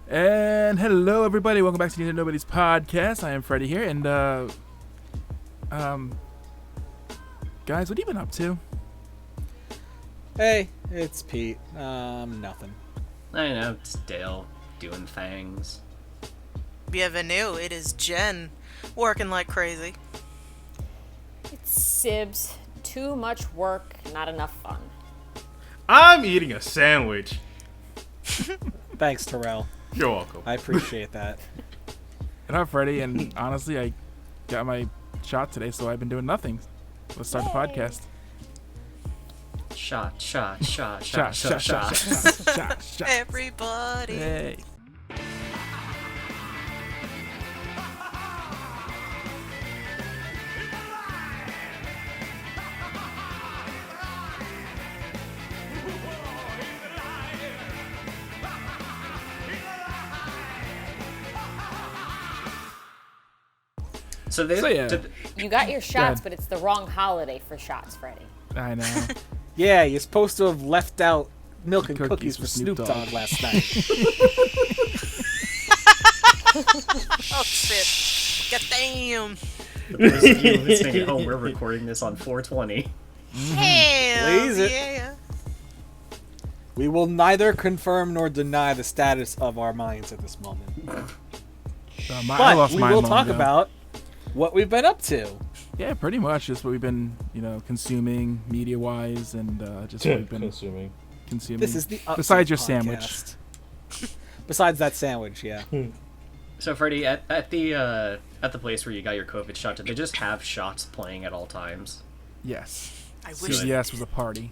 And hello, everybody. Welcome back to the Nobodies podcast. I am Freddie here, and guys, what have you been up to? Hey, it's Pete. Nothing. I know, it's Dale doing things. Bienvenue, it is Jen, working like crazy. It's Sibs. Too much work, not enough fun. I'm eating a sandwich. Thanks, Terrell. You're welcome. I appreciate that. And I'm Freddie, and honestly, I got my shot today, so I've been doing nothing. Let's start the podcast. Shot. Shot. Everybody. Hey. So yeah. You got your shots, but it's the wrong holiday for shots, Freddie. I know. Yeah, you're supposed to have left out milk and cookies for Snoop Dogg last night. Oh shit. God damn. For those of you listening at home, we're recording this on 420. Hell Please it. yeah. We will neither confirm nor deny the status of our minds at this moment. I But lost we mine will long talk ago. about what we've been up to. Yeah, pretty much just what we've been, consuming media-wise, and just what we've been consuming. This is the update Besides your podcast. Besides that sandwich, yeah. So Freddie, at the place where you got your COVID shot, did they just have shots playing at all times? Yes. I wish CVS was a party.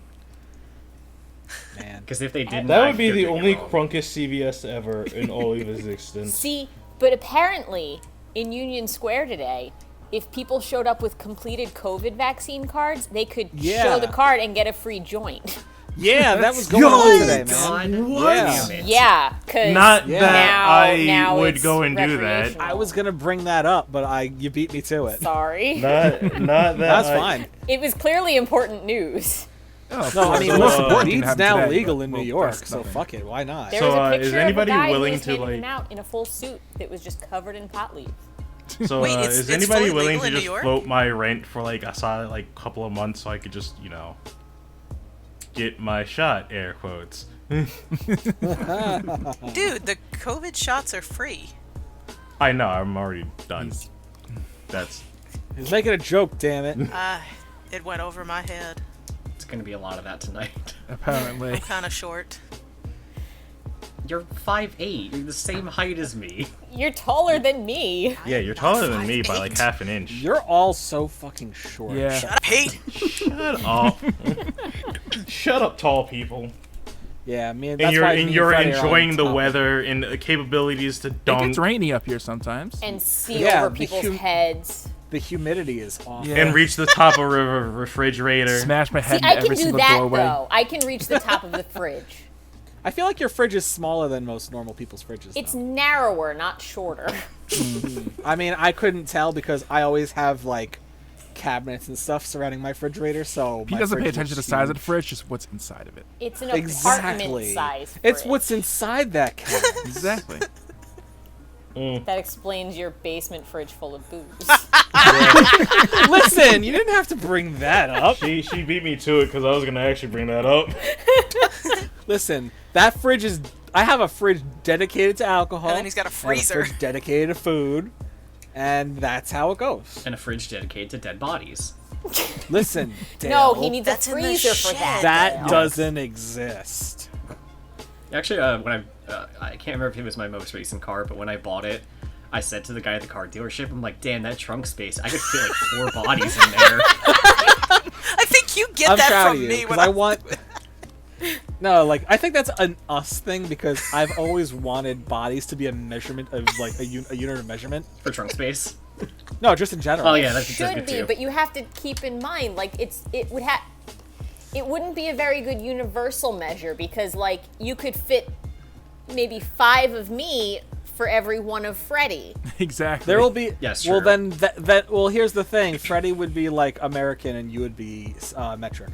Man. Because if they didn't, That I would be figured the you're only wrong. crunkest CVS ever in all of existence. See, but apparently in Union Square today, if people showed up with completed COVID vaccine cards, they could show the card and get a free joint. Yeah, that was going on today, man. God What? damn it. Yeah, because Not Yeah. that now I would it's go and do that. recreational. I was gonna bring that up, but you beat me to it. Sorry. Not that. That's fine. It was clearly important news. Oh, No, I mean, So, most uh, important, didn't weed's happen now today, legal but, in well, New York, that's so nothing. fuck it, why not? There So, was a is picture anybody of a guy willing who was to, handing like- them out in a full suit that was just covered in pot leaves. So, Wait, is it's anybody fully willing legal to in New just York? float my rent for a couple of months so I could just, get my shot? Air quotes. Dude, the COVID shots are free. I know. I'm already done. That's. He's making a joke, damn it. It went over my head. It's gonna be a lot of that tonight. Apparently. I'm kind of short. You're 5'8". You're the same height as me. You're taller than me. Yeah, you're taller than me by like half an inch. You're all so fucking short. Yeah. Shut up, Pete. Shut up. Shut up, tall people. Yeah, man. And That's why you're Freddie are on enjoying the top. weather and the capabilities to It dunk gets rainy up here sometimes. And see Yeah, over the people's heads. The humidity is awful. Yeah. and reach the top of a refrigerator. Smash my See, head I into can every do single that, doorway. though. I can reach the top of the fridge. I feel like your fridge is smaller than most normal people's fridges. It's though. narrower, not shorter. I mean, I couldn't tell because I always have cabinets and stuff surrounding my refrigerator, so He my doesn't pay fridge attention to the is size of the huge. fridge, just what's inside of it. It's an Exactly. apartment-sized It's fridge. what's inside that cabinet. Exactly. That explains your basement fridge full of booze. Listen, you didn't have to bring that up. She beat me to it because I was gonna actually bring that up. Listen, that fridge is. I have a fridge dedicated to alcohol. And then he's got a I have freezer. fridge dedicated to food, and that's how it goes. And a fridge dedicated to dead bodies. Listen, No, Dale, he needs That's a in the freezer for shed. that. that Dale. doesn't exist. Actually, when I can't remember if it was my most recent car, but when I bought it, I said to the guy at the car dealership, I'm like, damn, that trunk space, I could fit like 4 bodies in there. I think you get I'm that proud from of you me because when I want. No, I think that's an us thing because I've always wanted bodies to be a measurement of a unit of measurement. For trunk space. No, just in general. Oh yeah, that's Should good be, too. but you have to keep in mind, it wouldn't be a very good universal measure because, you could fit maybe 5 of me for every one of Freddie. Exactly. There will be. Yes, Well, true. then well, here's the thing. Freddie would be American, and you would be metric.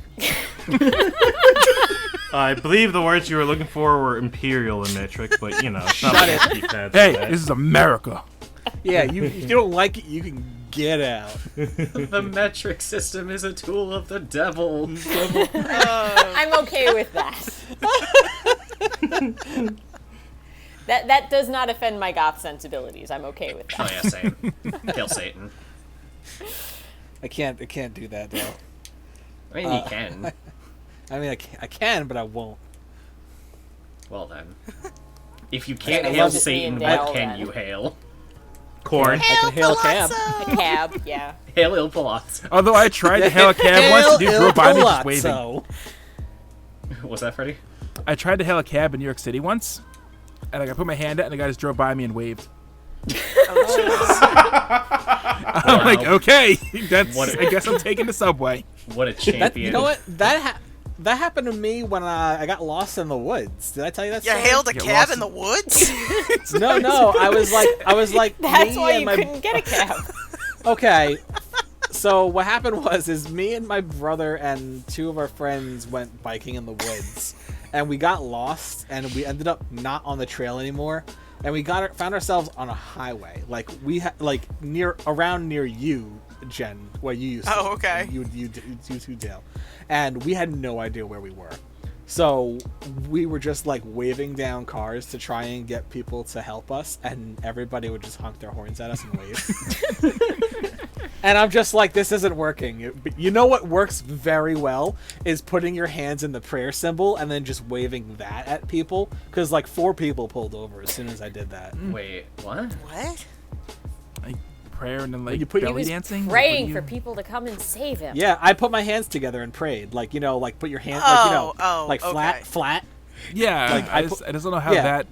I believe the words you were looking for were imperial and metric, but you know, it's not like keypads. Hey, like this is America. Yeah, if you don't like it, you can get out. The metric system is a tool of the devil. I'm okay with that. That does not offend my goth sensibilities. I'm okay with Oh that. yeah, same. Hail Satan. I can't do that though. I mean, you can. I mean, I can, but I won't. Well then. If you can't I hail love just me Satan, and what Dale, can then. you hail? corn. I can hail a cab. A cab, yeah. Hail Il Palazzo. Although I tried to hail a cab once, the dude drove by me just waving. Palazzo. What's that, Freddy? I tried to hail a cab in New York City once, and like, I put my hand out, and the guy just drove by me and waved. I'm like, okay, that's. I guess I'm taking the subway. What a champion. You know what? That happened to me when I got lost in the woods. Did I tell you that You story? hailed a Get cab lost in the woods? No. I was like. That's me why and you my couldn't get a cab. Okay. So what happened was me and my brother and two of our friends went biking in the woods, and we got lost, and we ended up not on the trail anymore, and we found ourselves on a highway, like around near you, Jen, where you used to. Oh, okay. You two, Dale, and we had no idea where we were. So we were just like waving down cars to try and get people to help us, and everybody would just honk their horns at us and wave. And I'm just like, this isn't working. You know what works very well is putting your hands in the prayer symbol and then just waving that at people. Because like 4 people pulled over as soon as I did that. Wait, what? What? Like prayer and then like you put- He belly was dancing. praying for people to come and save him. Yeah, I put my hands together and prayed. Like, you know, like put your hands, like okay. flat. Yeah, Like, I just don't know how yeah. that.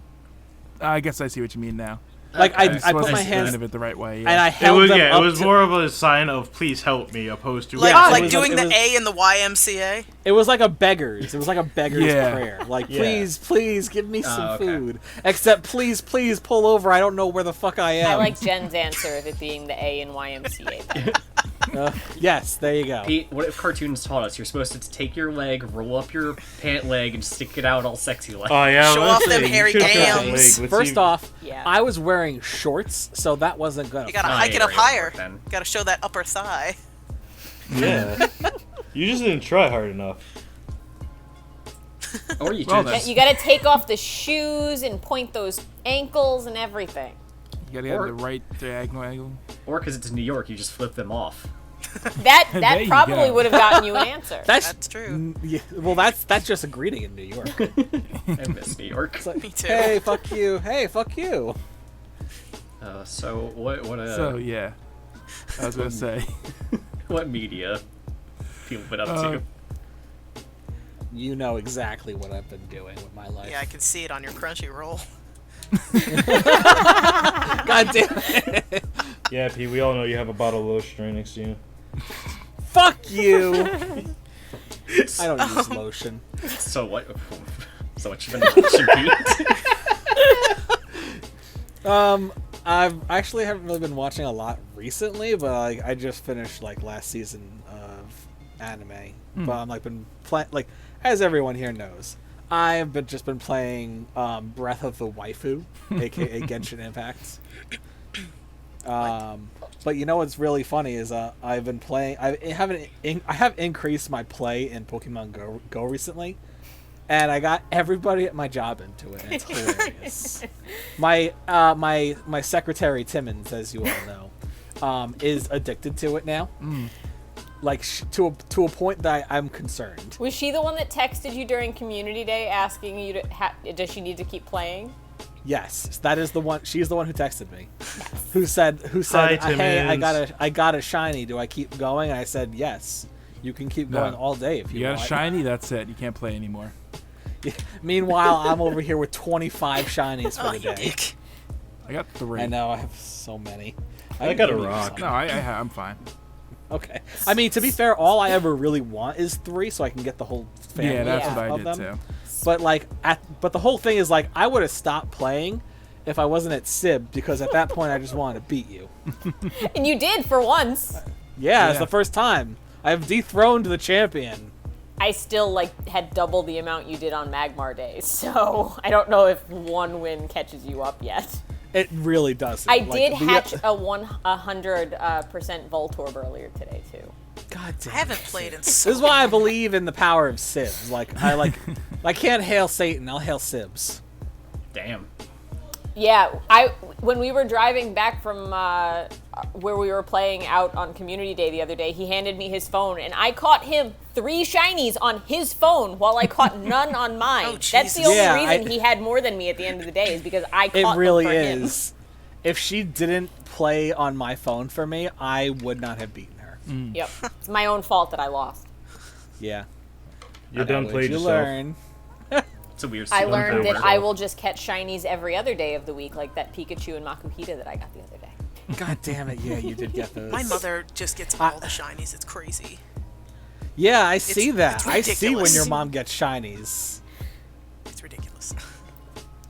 I guess I see what you mean now. Like I I put my wasn't hands thinking of it the right way. and Yeah. I It held was them yeah. up It was to- more of a sign of "please help me" opposed to Like, Yeah, like it was- doing it the was- A in the YMCA? It was like a beggar's. It was like a beggar's Yeah. prayer. Like, Yeah. please give me some okay. food. Except please pull over. I don't know where the fuck I am. I like Jen's answer of it being the A in YMCA. though. Yes, there you go. Pete, what if cartoons taught us you're supposed to take your leg, roll up your pant leg, and stick it out all sexy like? Oh yeah, Show let's off them see, you hairy should cut the gams. leg. Let's First see- off, Yeah. I was wearing shorts, so that wasn't gonna. You gotta Oh, hike yeah, it up right, higher. then. Gotta show that upper thigh. yeah, you just didn't try hard enough. Or you Well, just then. You gotta take off the shoes and point those ankles and everything. You gotta get Or- the right diagonal angle. or because it's New York, you just flip them off. That There you probably go. would have gotten you an answer. That's true. Yeah, well, that's just a greeting in New York. I miss New York. It's like, Me too. hey, fuck you. Hey, fuck you. So what So yeah, I was gonna say. what media people been up Uh, to? You know exactly what I've been doing with my life. Yeah, I can see it on your Crunchyroll. God damn it. Yeah, Pete, we all know you have a bottle of lotion right next to you. Fuck you. I don't use lotion. So what? So what you been watching, Pete? I've actually haven't really been watching a lot recently, but like I just finished like last season of anime. But I'm like been playing like as everyone here knows, I've just been playing Breath of the Waifu, aka Genshin Impact. But you know what's really funny is I've been playing. I have increased my play in Pokemon Go recently, and I got everybody at my job into it. And it's hilarious. My secretary Timmons, as you all know, is addicted to it now. Like to a point that I'm concerned. Was she the one that texted you during Community Day asking you to? Does she need to keep playing? Yes, that is the one. She's the one who texted me, who said, Hi, "Hey, Timmons. I got a shiny. Do I keep going?" And I said, "Yes, you can keep No. going all day if You you got a want." shiny. That's it. You can't play anymore. Meanwhile, I'm over here with 25 shinies for Oh, the you day. dick. I got 3. I know I have so many. I got a rock. No, I'm fine. Okay. I mean, to be fair, all I ever really want is 3, so I can get the whole family Yeah, that's Yeah. what I of did them. too. But like, but the whole thing is like, I would have stopped playing if I wasn't at Sib, because at that point I just wanted to beat you. And you did for once. Yeah, it's Yeah. the first time I've dethroned the champion. I still like had double the amount you did on Magmar days, so I don't know if one win catches you up yet. It really doesn't. I did hatch a 100% Voltorb earlier today too. God damn. I haven't played in so This is why I believe in the power of Sibs. I can't hail Satan. I'll hail Sibs. Damn. Yeah, when we were driving back from where we were playing out on Community Day the other day, he handed me his phone, and I caught him 3 shinies on his phone while I caught none on mine. Oh, That's the Jesus. only reason he had more than me at the end of the day is because I caught It really them for him. is. If she didn't play on my phone for me, I would not have beaten her. Yep, it's my own fault that I lost. Yeah. You done What'd played you yourself. learn? It's a weird. I system. learned that work. I will just catch shinies every other day of the week, like that Pikachu and Makuhita that I got the other day. God damn it! Yeah, you did get those. My mother just gets all the shinies. It's crazy. Yeah, I see that. it's I see when ridiculous. your mom gets shinies. It's ridiculous.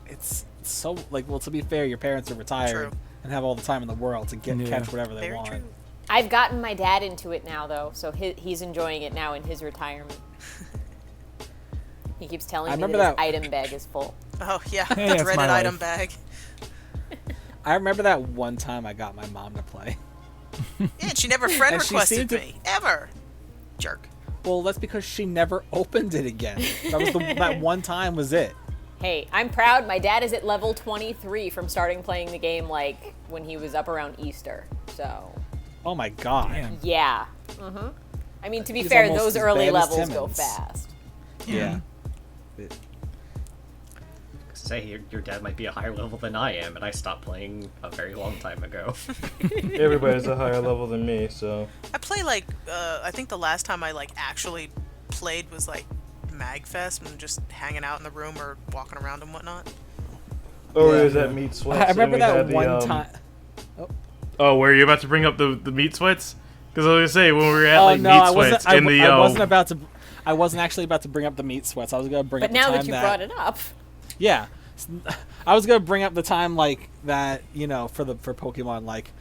It's so well. To be fair, your parents are retired True. and have all the time in the world to Yeah. catch whatever they Very want. true. I've gotten my dad into it now, though, so he's enjoying it now in his retirement. He keeps telling I me that remember his that- item bag is full. Oh yeah, Hey, the that's dreaded my item life. bag. I remember that one time I got my mom to play. Yeah, and she never friend And she requested seemed to- me ever. Jerk. Well, that's because she never opened it again. That was that one time was it. Hey, I'm proud. My dad is at level 23 from starting playing the game, like, when he was up around Easter. So, Oh my god. Damn. yeah. I mean, to be He's fair, almost those as early bad as levels go Timmons. fast. Yeah. Say your dad might be a higher level than I am, and I stopped playing a very long time ago. Everybody's a higher level than me, so. I play like I think the last time I like actually played was like Magfest and just hanging out in the room or walking around and whatnot. Oh, Yeah. it was at Meat Sweats. I remember and we that had the, one time. Oh, were you about to bring up the meat sweats? Because I was gonna say when we were at Oh like no, meat I wasn't. sweats in the I wasn't about to. I wasn't actually about to bring up the meat sweats. I was gonna bring But up now the that time you brought it up, Yeah, I was gonna bring up the time like that. You know, for Pokemon, like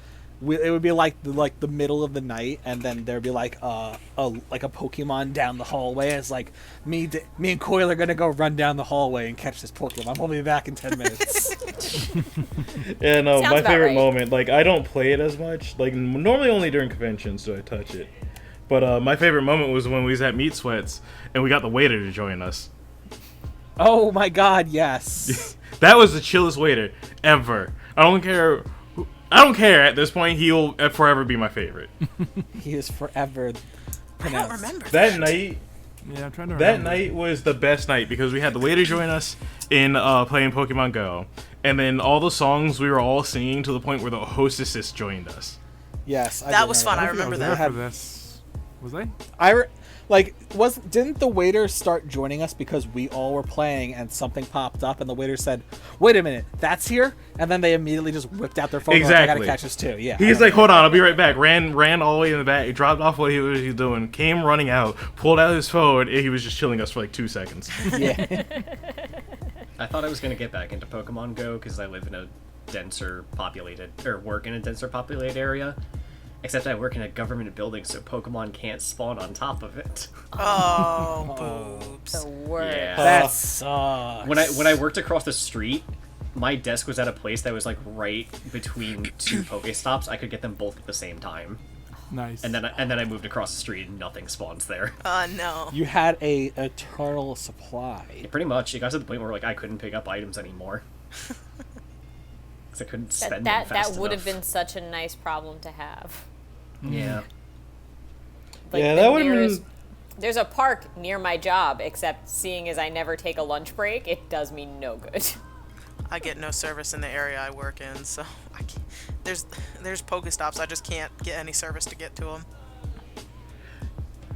it would be like the middle of the night, and then there'd be like a Pokemon down the hallway. It's like me and Coil are gonna go run down the hallway and catch this Pokemon. I'll be back in 10 minutes. Yeah, no, Sounds my about favorite right. moment. Like I don't play it as much. Like normally only during conventions do I touch it. But my favorite moment was when we was at Meat Sweats and we got the waiter to join us. Oh my God, yes. That was the chillest waiter ever. I don't care. At this point. He'll forever be my favorite. He is forever. I don't pronounced. remember That night, Yeah, I'm trying to that remember. night was the best night because we had the waiter join us in playing Pokemon Go, and then all the songs we were all singing to the point where the hostesses joined us. Yes, I That do was remember fun, I I think remember was that. there for this. Was I? Didn't the waiter start joining us because we all were playing and something popped up and the waiter said, "Wait a minute, that's here," and then they immediately just whipped out their phone. Like, I Exactly. gotta catch this too. Yeah. He's like, "Hold on, I'll be right back." Ran all the way in the back, dropped off what he was doing, came running out, pulled out his phone, and he was just chilling us for like 2 seconds. yeah. I thought I was gonna get back into Pokemon Go because I live in a denser populated, or work in a denser populated area. Except I work in a government building, so Pokemon can't spawn on top of it. Oh, boobs. the worst. Yeah. That sucks. When I worked across the street, my desk was at a place that was like right between 2 Pokestops. I could get them both at the same time. Nice. And then I moved across the street and nothing spawns there. No. You had a eternal supply. Pretty much, it got to the point where like I couldn't pick up items anymore. Because I couldn't spend them That fast would have enough. been such a nice problem to have. Yeah. Like, Yeah, the that would've nearest- been- There's a park near my job, except seeing as I never take a lunch break, it does me no good. I get no service in the area I work in, so I can't, there's Pokestops. I just can't get any service to get to them.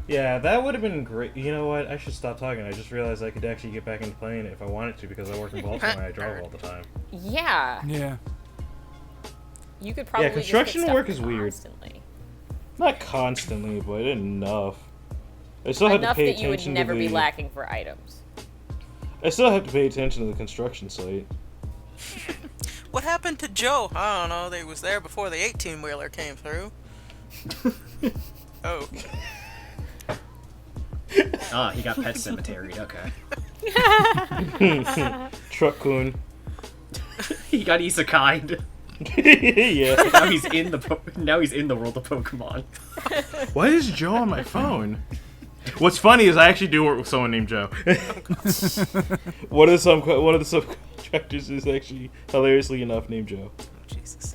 Yeah, that would have been great. You know what? I should stop talking. I just realized I could actually get back into playing it if I wanted to because I work in Baltimore and I drive all the time. Yeah, Yeah. you could probably construction just get work stuff is weird. constantly. Not constantly, but enough. I still have to Enough pay that you would attention never to be the. lacking for items. I still have to pay attention to the construction site. What happened to Joe? I don't know. They was there before the 18-wheeler came through. Oh. Ah, he got Pet Cemeteried. Okay. Truck-kun. He got isekai'd. Yeah. Now he's in the world of Pokemon. Why is Joe on my phone? What's funny is I actually do work with someone named Joe. One of the subcontractors is actually hilariously enough named Joe. Oh, Jesus.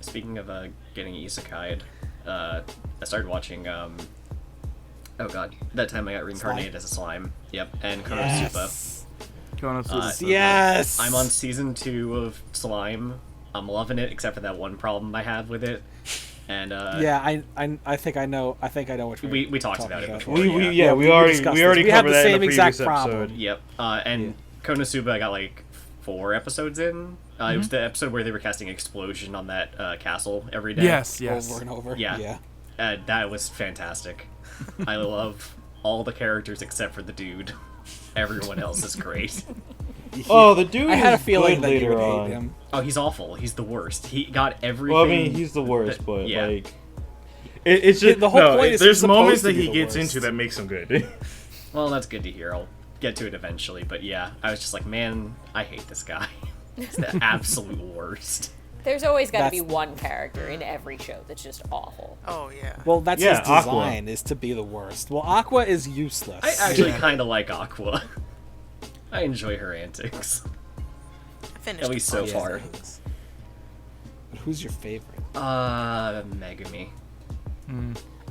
Speaking of getting isekai'd, I started watching. Oh god, that time I got reincarnated Slime? as a slime. Yep, and Konosuba. Yes. Konosuba. So Yes. I'm on season 2 of Slime. I'm loving it, except for that one problem I have with it. And Yeah, I think I know. I think I know what you're we talked talking about it before. We we already discussed this. covered We had the that in same the exact previous problem. episode. Yep. And Konosuba, I got like 4 episodes in. It was the episode where they were casting Explosion on that castle every day. Yes. over and over. Yeah. That was fantastic. I love all the characters except for the dude. Everyone else is great. Oh, the dude. I had a is feeling good that you later would on. hate him. Oh, he's awful. He's the worst. He got everything. Well, I mean, he's the worst, that- but yeah. like, it's just The whole point is there's he's moments supposed that to be he the gets worst. into that makes him good. Well, that's good to hear. I'll get to it eventually. But yeah, I was just like, man, I hate this guy. He's the absolute worst. There's always got to be That's- one character in every show that's just awful. Oh yeah. Well, that's Yeah, his Aqua. design is to be the worst. Well, Aqua is useless. I actually kind of like Aqua. I enjoy her antics. I finished At least a so bunch of far. things. Who's your favorite? Megami.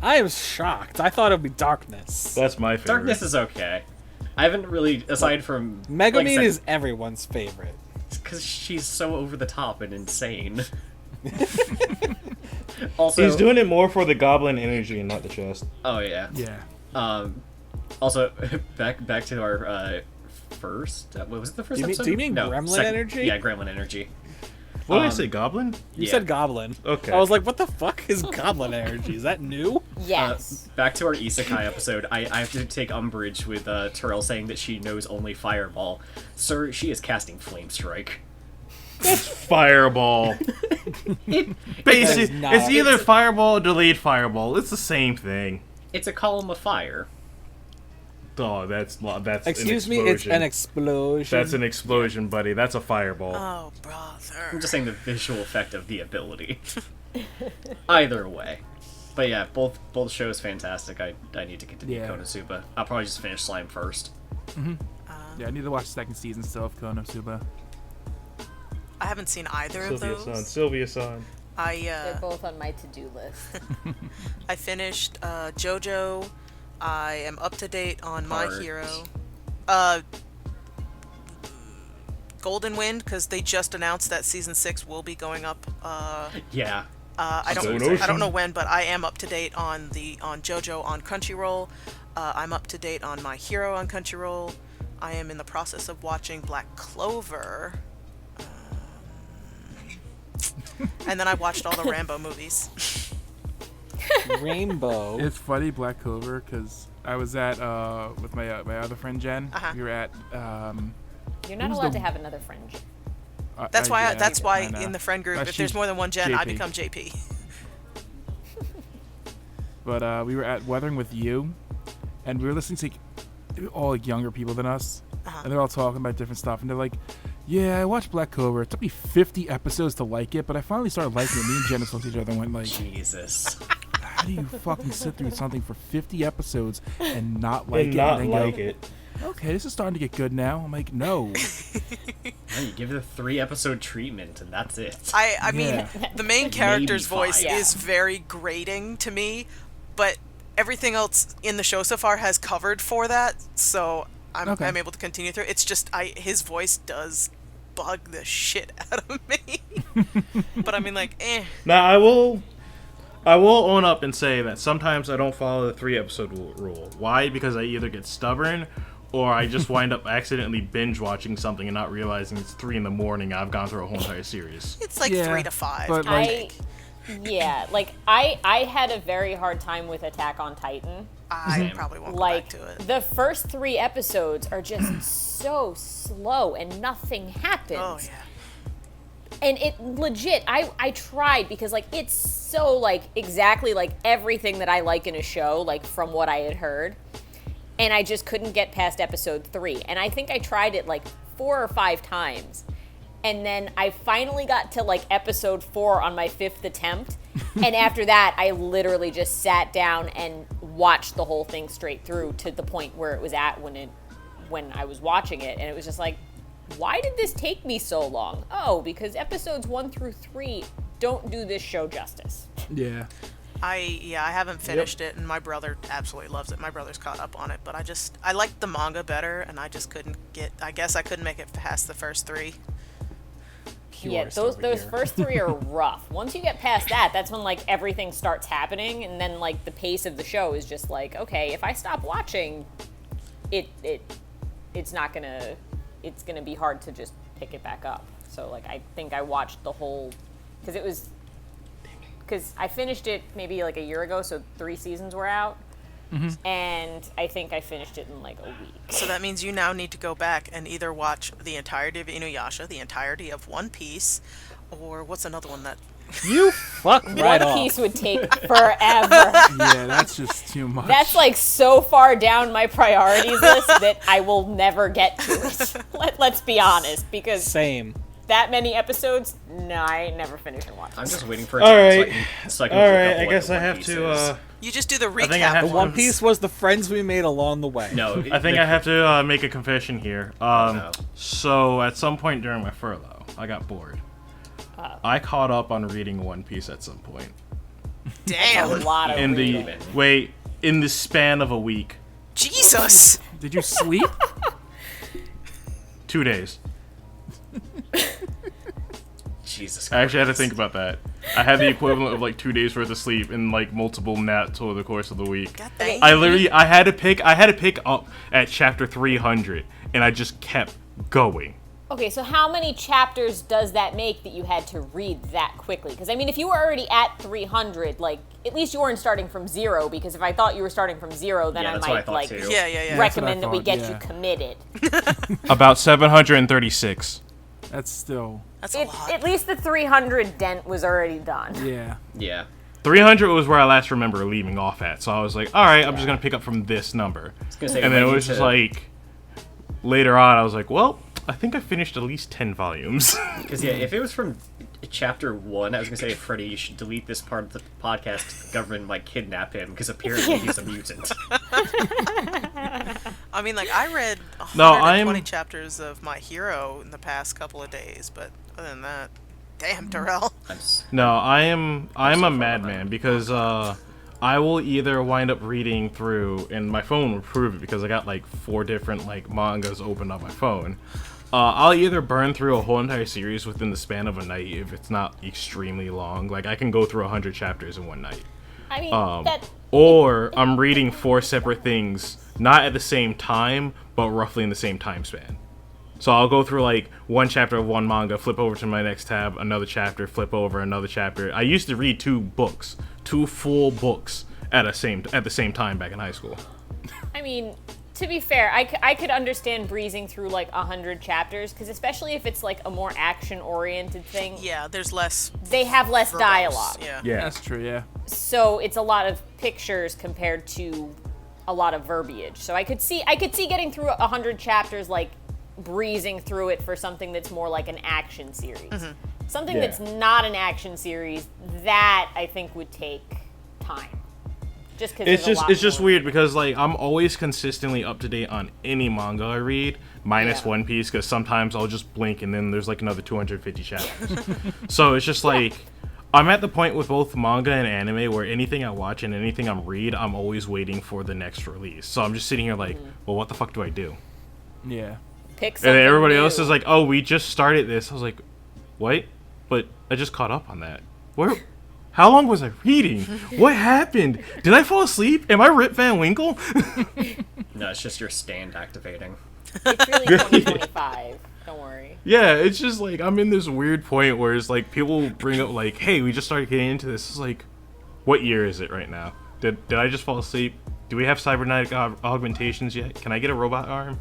I am shocked. I thought it would be Darkness. That's my favorite. Darkness is okay. I haven't really, aside from Megumin is everyone's favorite. because she's so over the top and insane. Also, He's doing it more for the goblin energy and not the chest. Oh yeah. Yeah. Also, back to our first. What was it? The first Do you mean- episode? do you mean No, Gremlin second- energy? Yeah, Gremlin energy. What did I say? Goblin? You Yeah. said Goblin. Okay. I was like, what the fuck is Goblin energy? Is that new? Yes. Back to our isekai episode. I have to take umbrage with Terrell saying that she knows only Fireball. Sir, she is casting Flame Strike. Fireball. Basic. not- It's either fireball or delayed fireball. It's the same thing. It's a column of fire. Oh, that's Excuse an me, it's explosion. an explosion. That's an explosion, buddy. That's a fireball. Oh brother. I'm just saying the visual effect of the ability. Either way. But yeah, both shows fantastic. I need to continue Yeah. Konosuba. I'll probably just finish Slime first. Yeah, I need to watch the second season still of Konosuba. I haven't seen either of those. Sylvia-san. They're both on my to-do list. I finished JoJo. I am up to date on My Heart. Hero. Golden Wind, because they just announced that season 6 will be going up. Yeah. I Stone don't Ocean. know when, but I am up to date on JoJo on Crunchyroll. I'm up to date on My Hero on Crunchyroll. I am in the process of watching Black Clover. And then I watched all the Rambo movies. Rainbow. It's funny, Black Clover, because I was at with my other friend Jen. Uh-huh. We were at. You're not Who's allowed the- to have another friend. That's why. yeah, That's why I know. in the friend group, if She's there's more than one Jen, I JP. become JP. But we were at Weathering with You, and we were listening to they were all like younger people than us, and they're all talking about different stuff, and they're like, "Yeah, I watched Black Clover. It took me 50 episodes to like it, but I finally started liking it." Me and Jen looked at each other and went like, Jesus. "How do you fucking sit through something for 50 episodes and not like And it?" not and then like go, it. Okay, this is starting to get good now. I'm like, no. No, you give it a 3-episode treatment, and that's it. I mean, Yeah. the main character's Maybe voice 5. is very grating to me, but everything else in the show so far has covered for that, so I'm Okay. able to continue through. It's just his voice does bug the shit out of me. But I mean, like, Now I will own up and say that sometimes I don't follow the 3-episode rule. Why? Because I either get stubborn, or I just wind up accidentally binge watching something and not realizing it's 3 in the morning. And I've gone through a whole entire series. it's like Yeah, 3 to 5. but, I like- think. Yeah, like I had a very hard time with Attack on Titan. I probably won't Like go back to it. the first 3 episodes are just so slow and nothing happens. Oh yeah. And it legit, I tried because like it's so like exactly like everything that I like in a show, like from what I had heard. And I just couldn't get past episode 3. And I think I tried it like 4 or 5 times. And then I finally got to like episode 4 on my 5th attempt. And after that, I literally just sat down and watched the whole thing straight through to the point where it was at when I was watching it. And it was just like, why did this take me so long? Oh, because episodes 1 through 3 don't do this show justice. Yeah. I haven't finished it, and my brother absolutely loves it. My brother's caught up on it, but I liked the manga better, and I just couldn't I guess I couldn't make it past the first 3. Yeah, those first 3 are rough. Once you get past that, that's when like everything starts happening, and then like the pace of the show is just like, okay, if I stop watching, it's gonna be hard to just pick it back up. So like I think I watched the whole, because I finished it maybe like a year ago, so 3 seasons were out. Mm-hmm. And I think I finished it in like a week. So that means you now need to go back and either watch the entirety of Inuyasha, the entirety of One Piece, or what's another one that... You fuck right off. One Piece would take forever. Yeah, that's just too much. That's like so far down my priorities list that I will never get to it. Let's be honest, because Same. that many episodes, no, I ain't never finished and watched. I'm just waiting for it All to right. so I can All look right, up I what guess the I One have Piece to. is. You just do the I think I have recap. to- One Piece was the friends we made along the way. No, I think I have to make a confession here. No. So at some point during my furlough, I got bored. I caught up on reading One Piece at some point. A Damn. lot of In reading. in the span of a week, Jesus. Did you sleep? 2 days. Jesus Christ. I actually had to think about that. I had the equivalent of like 2 days worth of sleep and like multiple naps over the course of the week. God dang. I had to pick up at chapter 300, and I just kept going. Okay, so how many chapters does that make that you had to read that quickly? Because, I mean, if you were already at 300, like, at least you weren't starting from 0, because if I thought you were starting from 0, then Yeah, I that's what I might, thought like, too. Yeah. recommend that we thought, get yeah. you committed. About 736. That's still... That's a lot. At least the 300 dent was already done. Yeah. Yeah. 300 was where I last remember leaving off at, so I was like, all right, I'm just gonna pick up from this number. I was gonna say, And then it waiting was just to- like later on, I was like, well, I think I finished at least 10 volumes. Because, yeah, if it was from chapter 1, I was going to say, Freddie, you should delete this part of the podcast. The government might kidnap him, because apparently he's a mutant. I mean, like, I read No, 120 I'm- chapters of My Hero in the past couple of days, but other than that, damn, Darrell. No, I'm so a far madman behind. because I will either wind up reading through, and my phone will prove it because I got like 4 different like mangas open on my phone. I'll either burn through a whole entire series within the span of a night if it's not extremely long. Like I can go through 100 chapters in one night. I mean, Or I'm reading 4 separate things, not at the same time, but roughly in the same time span. So I'll go through like one chapter of one manga, flip over to my next tab, another chapter, flip over another chapter. I used to read 2 full books at the same time back in high school. I mean, to be fair, I could understand breezing through like 100 chapters, because especially if it's like a more action-oriented thing, Yeah, there's less. they have less verbose, dialogue. Yeah. That's true, yeah. So it's a lot of pictures compared to a lot of verbiage. So I could see getting through 100 chapters, like breezing through it for something that's more like an action series. Something Yeah. that's not an action series, that I think would take time. Just because It's just weird because like I'm always consistently up to date on any manga I read, minus Yeah. One Piece, because sometimes I'll just blink and then there's like another 250 chapters. So it's just like I'm at the point with both manga and anime where anything I watch and anything I read, I'm always waiting for the next release. So I'm just sitting here like, well, what the fuck do I do? Yeah. Pick And something then everybody new. else is like, oh, we just started this. I was like, what? But I just caught up on that. Where? How long was I reading? What happened? Did I fall asleep? Am I Rip Van Winkle? No, it's just your stand activating. It's really 2025. Don't worry. Yeah, it's just like I'm in this weird point where it's like people bring up like, hey, we just started getting into this. It's like, what year is it right now? Did I just fall asleep? Do we have cybernetic augmentations yet? Can I get a robot arm?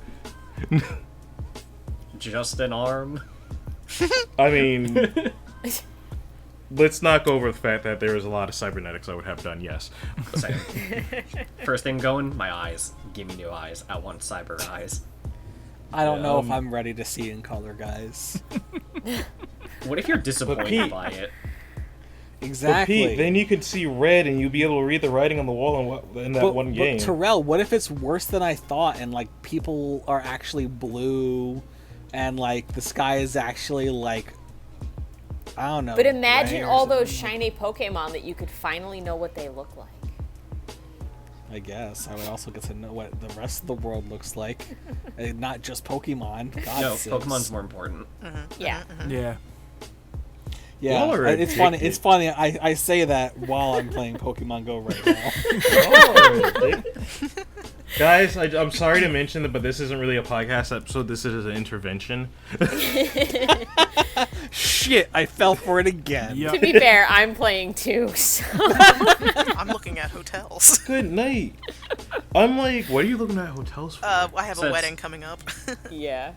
Just an arm. I mean, let's not go over the fact that there is a lot of cybernetics I would have done, yes. Same. First thing going, my eyes. Give me new eyes. I want cyber eyes. I don't know if I'm ready to see in color, guys. What if you're disappointed Pete- by it? Exactly. But Pete, then you could see red and you'd be able to read the writing on the wall in that one game. But Terrell, what if it's worse than I thought and like people are actually blue and like the sky is actually like, I don't know. But imagine gray or all those something? shiny Pokemon that you could finally know what they look like. I guess I would also get to know what the rest of the world looks like, and not just Pokemon. God No, sakes. Pokemon's more important. Yeah. Yeah. Yeah, Y'all are it's funny. addicted. It's funny. I say that while I'm playing Pokemon Go right now. Oh, guys, I'm sorry to mention that, but this isn't really a podcast episode. This is an intervention. Shit, I fell for it again. Yep. To be fair, I'm playing too, so. I'm looking at hotels. Good night. I'm like, what are you looking at hotels for? I have So a it's- wedding coming up. Yeah.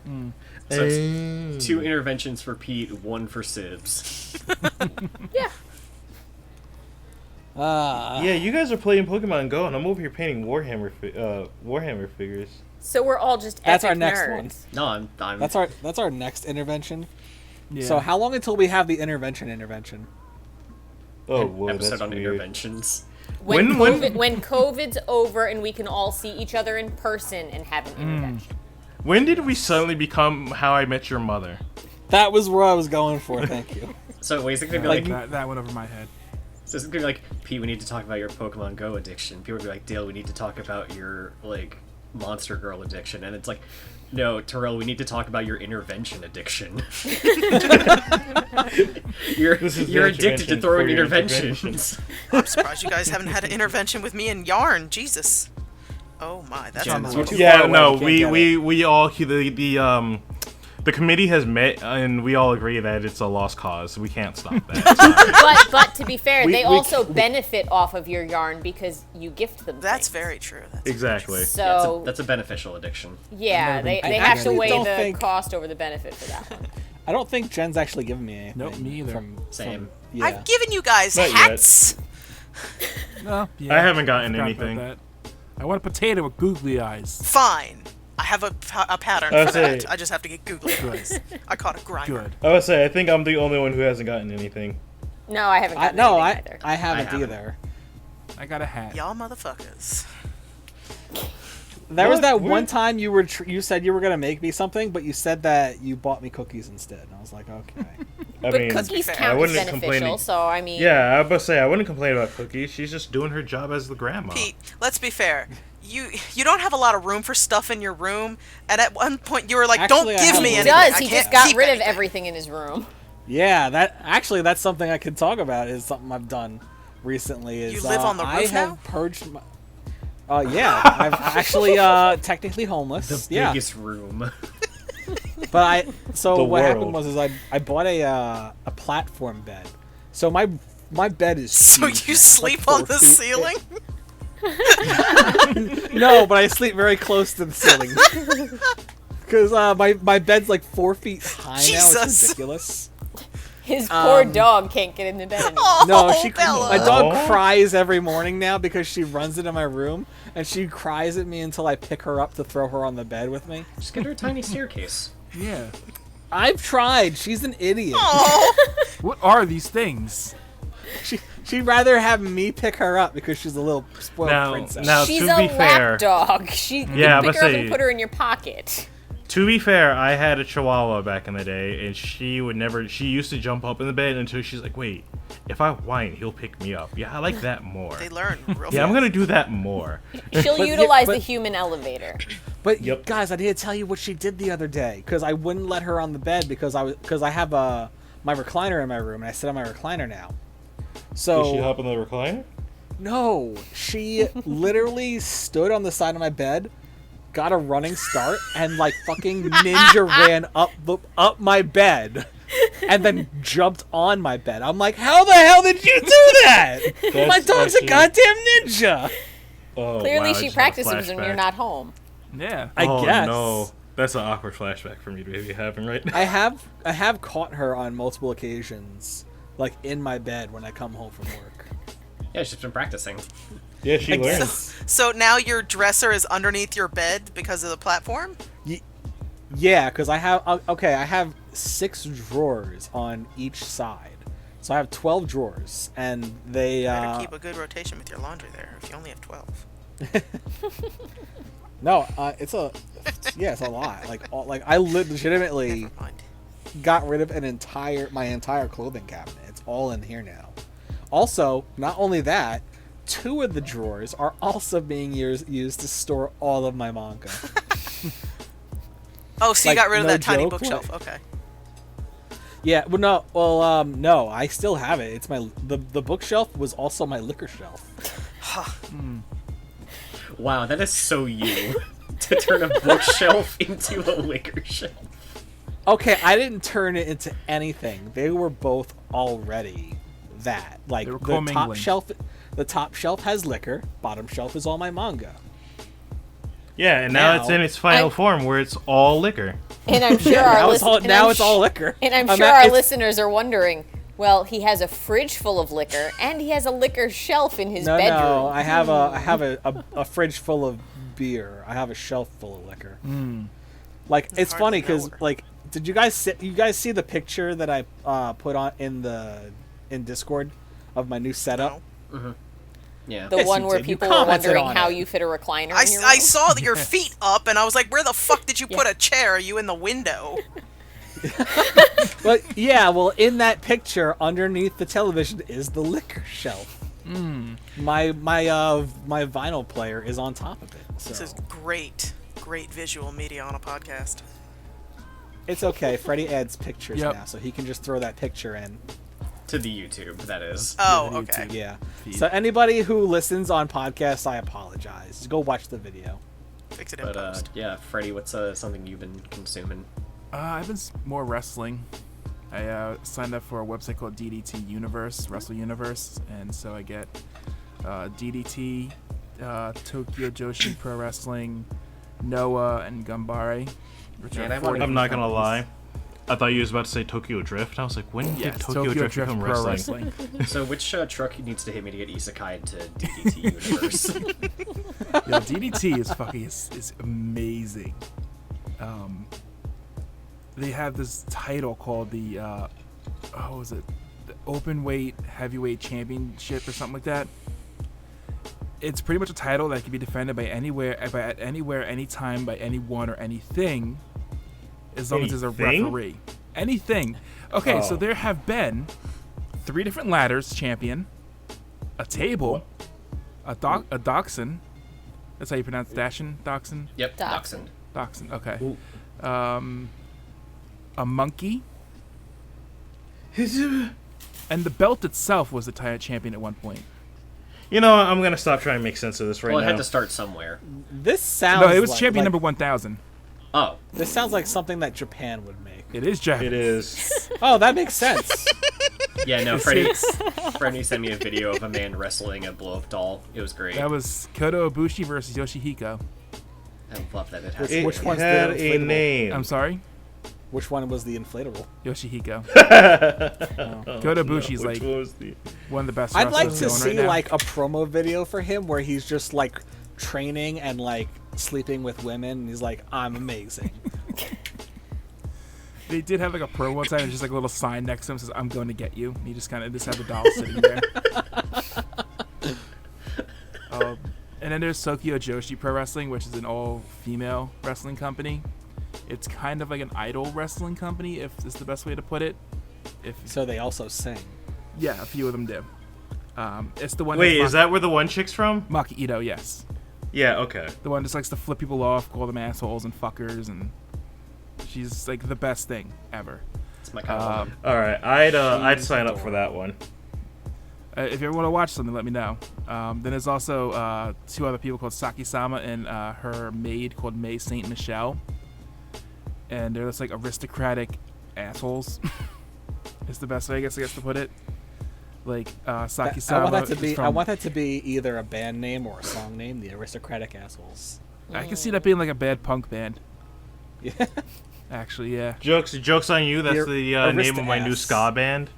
So it's 2 interventions for Pete, 1 for Sibs. Yeah. Yeah, you guys are playing Pokemon Go, and I'm over here painting Warhammer figures. So we're all just That's our epic next nerds. one. No, I'm That's our next intervention. Yeah. So how long until we have the intervention? Oh, boy, episode that's on weird. interventions. When When- COVID's over and we can all see each other in person and have an intervention. When did we suddenly become How I Met Your Mother? That was where I was going for. Thank you. So basically, be Like like, that went over my head. so it's gonna be like, Pete, we need to talk about your Pokemon Go addiction. People would be like, Dale, we need to talk about your like Monster Girl addiction, and it's like, no, Terrell, we need to talk about your intervention addiction. you're This is you're the addicted to intervention throwing for your interventions. I'm surprised you guys haven't had an intervention with me and Yarn. Jesus. Oh my, that's Jen, on the we're list. too Yeah, far away, no, we can't get we all the committee has met and we all agree that it's a lost cause. We can't stop that. But to be fair, We- they we- also benefit off of your yarn because you gift them. That's things. very true. That's Exactly. So That's a beneficial addiction. yeah, they I have to actually weigh don't the think- cost over the benefit for that one. I don't think Jen's actually given me anything. Nope, me either. Same. Yeah. I've given you guys Not yet. hats. No, yeah, I haven't gotten forgot about anything. that. I want a potato with googly eyes. Fine. I have a pattern I for say- that. I just have to get googly eyes. I caught a grinder. Good. I would say I think I'm the only one who hasn't gotten anything. No, I haven't gotten no, anything either. I haven't haven't. either. I got a hat. Y'all motherfuckers. There was What? that Where- one time you said you were gonna make me something, but you said that you bought me cookies instead. And I was like, okay. I But mean, cookies I count as wouldn't beneficial, complain- so I mean. yeah, I was about to say I wouldn't complain about cookies. She's just doing her job as the grandma. Pete, let's be fair. You don't have a lot of room for stuff in your room, and at one point you were like, Actually, I "Don't give have me a He anything." does. I He can't just got keep rid of anything." everything in his room. Yeah, that's something I could talk about. Is something I've done recently. Is You live on the I roof have now? purged my. Yeah, I'm actually technically homeless. The yeah, biggest room. but The what happened world. was I bought a platform bed. So my bed is So huge you now. It's sleep like on 4 the feet. ceiling? No, but I sleep very close to the ceiling. Because my bed's like 4 feet high now. It's Jesus. ridiculous. His poor dog can't get into bed anymore. Oh, No, Bella. my dog Aw. cries every morning now because she runs into my room and she cries at me until I pick her up to throw her on the bed with me. Just get her a tiny staircase. Yeah. I've tried. She's an idiot. Oh, What are these things? She'd rather have me pick her up because she's a little spoiled Now- princess. now- She's to a be fair- lap dog. You Yeah, can but pick her up say- and put her in your pocket. To be fair, I had a Chihuahua back in the day, and she used to jump up in the bed until she's like, wait, if I whine, he'll pick me up. Yeah, I like that more. they learn real Yeah, I'm fast. gonna do that more. She'll But- utilize but- the human elevator. But Yep. guys, I need to tell you what she did the other day because I wouldn't let her on the bed because I have my recliner in my room and I sit on my recliner now. So Did she hop in the recliner? no, she literally stood on the side of my bed, got a running start, and like fucking ninja ran up my bed, and then jumped on my bed. I'm like, how the hell did you do that? My That's dog's actually- a goddamn ninja. Oh, Clearly, wow, I she just had a practices when you're flashback. not home. Yeah. I Oh, guess. no. That's an awkward flashback for me to be having right now. I have caught her on multiple occasions, like in my bed when I come home from work. Yeah, she's been practicing. Yeah, she I guess. learns. So now your dresser is underneath your bed because of the platform? Yeah, because I have 6 drawers on each side, so I have 12 drawers, and they Better keep a good rotation with your laundry there if you only have 12. No, it's a lot. Like I legitimately Never mind. got rid of my entire clothing cabinet. It's all in here now. Also, not only that, 2 of the drawers are also being used to store all of my manga. Oh, so you Like, got rid of no that tiny joke, bookshelf. Okay. Yeah, no, I still have it. It's the bookshelf was also my liquor shelf. Wow, that is so you. To turn a bookshelf into a liquor shelf. Okay, I didn't turn it into anything. They were both already that. Like They were the commingling. top shelf has liquor, bottom shelf is all my manga. Yeah, and now it's Now- in its final I'm- form where it's all liquor. And I'm sure Now it's all liquor. And I'm I'm sure not- our it's- listeners are wondering. Well, he has a fridge full of liquor, and he has a liquor shelf in his bedroom. No, I have a fridge full of beer. I have a shelf full of liquor. Like it's hard funny to know. because like, did you guys see the picture that I put on in Discord of my new setup? No. Yeah. The Yes, one you where did. You people were commented wondering on how it. you fit a recliner I, in your I room. saw your feet up, and I was like, where the fuck did you Yeah. put a chair? Are you in the window? But yeah, well, in that picture, underneath the television is the liquor shelf. My vinyl player is on top of it. So This is great visual media on a podcast. it's okay. Freddie adds pictures Yep. now, so he can just throw that picture in. To the YouTube, that is. Oh, Yeah, okay. Yeah. Feed. So anybody who listens on podcasts, I apologize. Go watch the video. Fix it in But post. yeah, Freddie, what's something you've been consuming? I've been more wrestling. I signed up for a website called DDT Universe, Wrestle Universe, and so I get DDT, Tokyo Joshi Pro Wrestling, Noah, and Gambare. Which Man, are I 4 wanted- I'm different not gonna companies. lie. I thought you was about to say Tokyo Drift. I was like, when Yes, did Tokyo Drift become Pro wrestling? So which truck needs to hit me to get isekai to DDT Universe? Yo, DDT is fucking is amazing. They have this title called the what was it? The Open Weight Heavyweight Championship or something like that. It's pretty much a title that can be defended by anywhere, anytime, by anyone or anything, as long as there's a Anything? referee. Anything. Okay, so Oh. there have been 3 different ladders champion, a table, a dachshund. That's how you pronounce Dachshund? Dachshund? Yep, Dachshund. Dachshund. Dachshund, okay. Ooh. A monkey. And the belt itself was the tire champion at one point. You know, I'm gonna stop trying to make sense of this right Well, it now. had to start somewhere. This sounds. No, it was like, champion like- number 1000. Oh, This sounds like something that Japan would make. It is Japanese. It is. Oh, that makes sense. yeah, no, Freddie sent me a video of a man wrestling a blow-up doll. It was great. That was Kota Ibushi versus Yoshihiko. I love that it has It Which one's the had a inflatable? name. I'm sorry? Which one was the inflatable? Yoshihiko. Oh, Kota Ibushi's which like one was the... one of the best I'd like wrestlers to going see right now. like a promo video for him where he's just like training and like sleeping with women, and he's like, "I'm amazing." They did have like a pro one time, and just like a little sign next to him says, "I'm going to get you." And he just kind of had the doll sitting there. And then there's Tokyo Joshi Pro Wrestling, which is an all-female wrestling company. It's kind of like an idol wrestling company, if is the best way to put it. So they also sing. Yeah, a few of them do. It's the one. Wait, that's is that where the one chick's from? Maki Ito? Yes, Yeah, okay. the one just likes to flip people off, call them assholes and fuckers, and she's like the best thing ever. It's my kind of woman. All right, I'd She's sign up for that one. If you ever want to watch something, let me know. Then there's also 2 other people called Saki-sama and her maid called May Saint Michelle, and they're just like aristocratic assholes. Is the best way I guess to put it. Like Saki-sama. I want that to is be. from- I want that to be either a band name or a song name. The Aristocratic Assholes. I can see that being like a bad punk band. Actually, yeah. Jokes on you. That's Your the name of my new Arista-ass. ska band.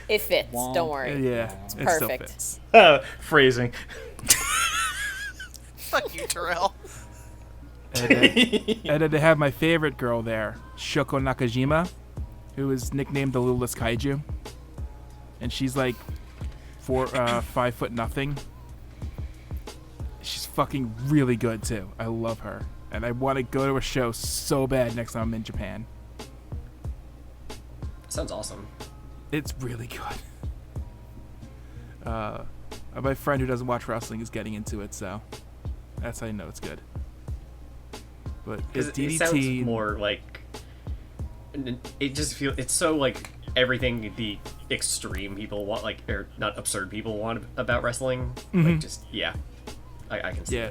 It fits. Womp. Don't worry. Yeah, It's it still perfect. fits. Phrasing. Fuck you, Terrell. And then they have my favorite girl there, Shoko Nakajima, who is nicknamed the Littlest Kaiju. And she's like 5 foot nothing. She's fucking really good too. I love her. And I want to go to a show so bad next time I'm in Japan. Sounds awesome. It's really good. My friend who doesn't watch wrestling is getting into it, so that's how you know it's good. But it's It DDT. sounds more like it just feels it's so like everything the extreme people want, like, or not absurd people want about wrestling. Like, just I can see Yeah.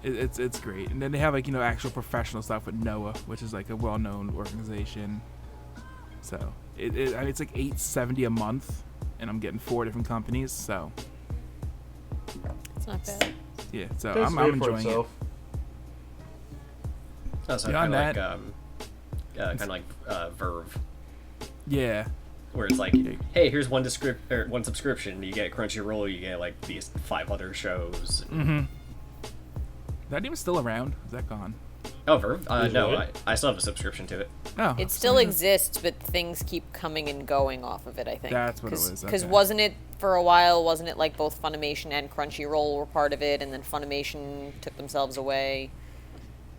it. It's great. And then they have, like, you know, actual professional stuff with Noah, which is like a well-known organization. So I mean, it's like $8.70 a month, and I'm getting 4 different companies. So It's not bad. yeah, so Pays I'm for enjoying it. itself. Oh, so Beyond kind of like Verve, Yeah, where it's like, hey, here's one subscription. You get Crunchyroll, you get like these 5 other shows. that even still around? Is that gone? Oh, Verve? No, what? I still have a subscription to it. Oh, It still exists, but things keep coming and going off of it, I think. That's what it was, Because okay. wasn't it, for a while, wasn't it like both Funimation and Crunchyroll were part of it, and then Funimation took themselves away?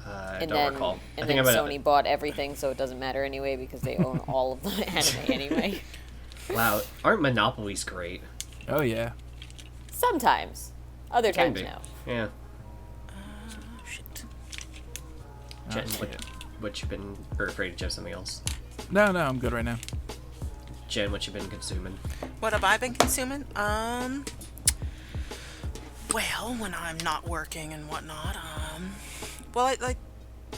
I And don't then, recall. and I then think I'm Sony bought everything, so it doesn't matter anyway, because they own all of the anime anyway. Wow, aren't monopolies great? Oh yeah. Sometimes. Other Can times, be. no. Yeah. Shit. Jen, shit. what you been, or afraid to have something else? No, I'm good right now. Jen, what you been consuming? What have I been consuming? Well, when I'm not working and whatnot, well, I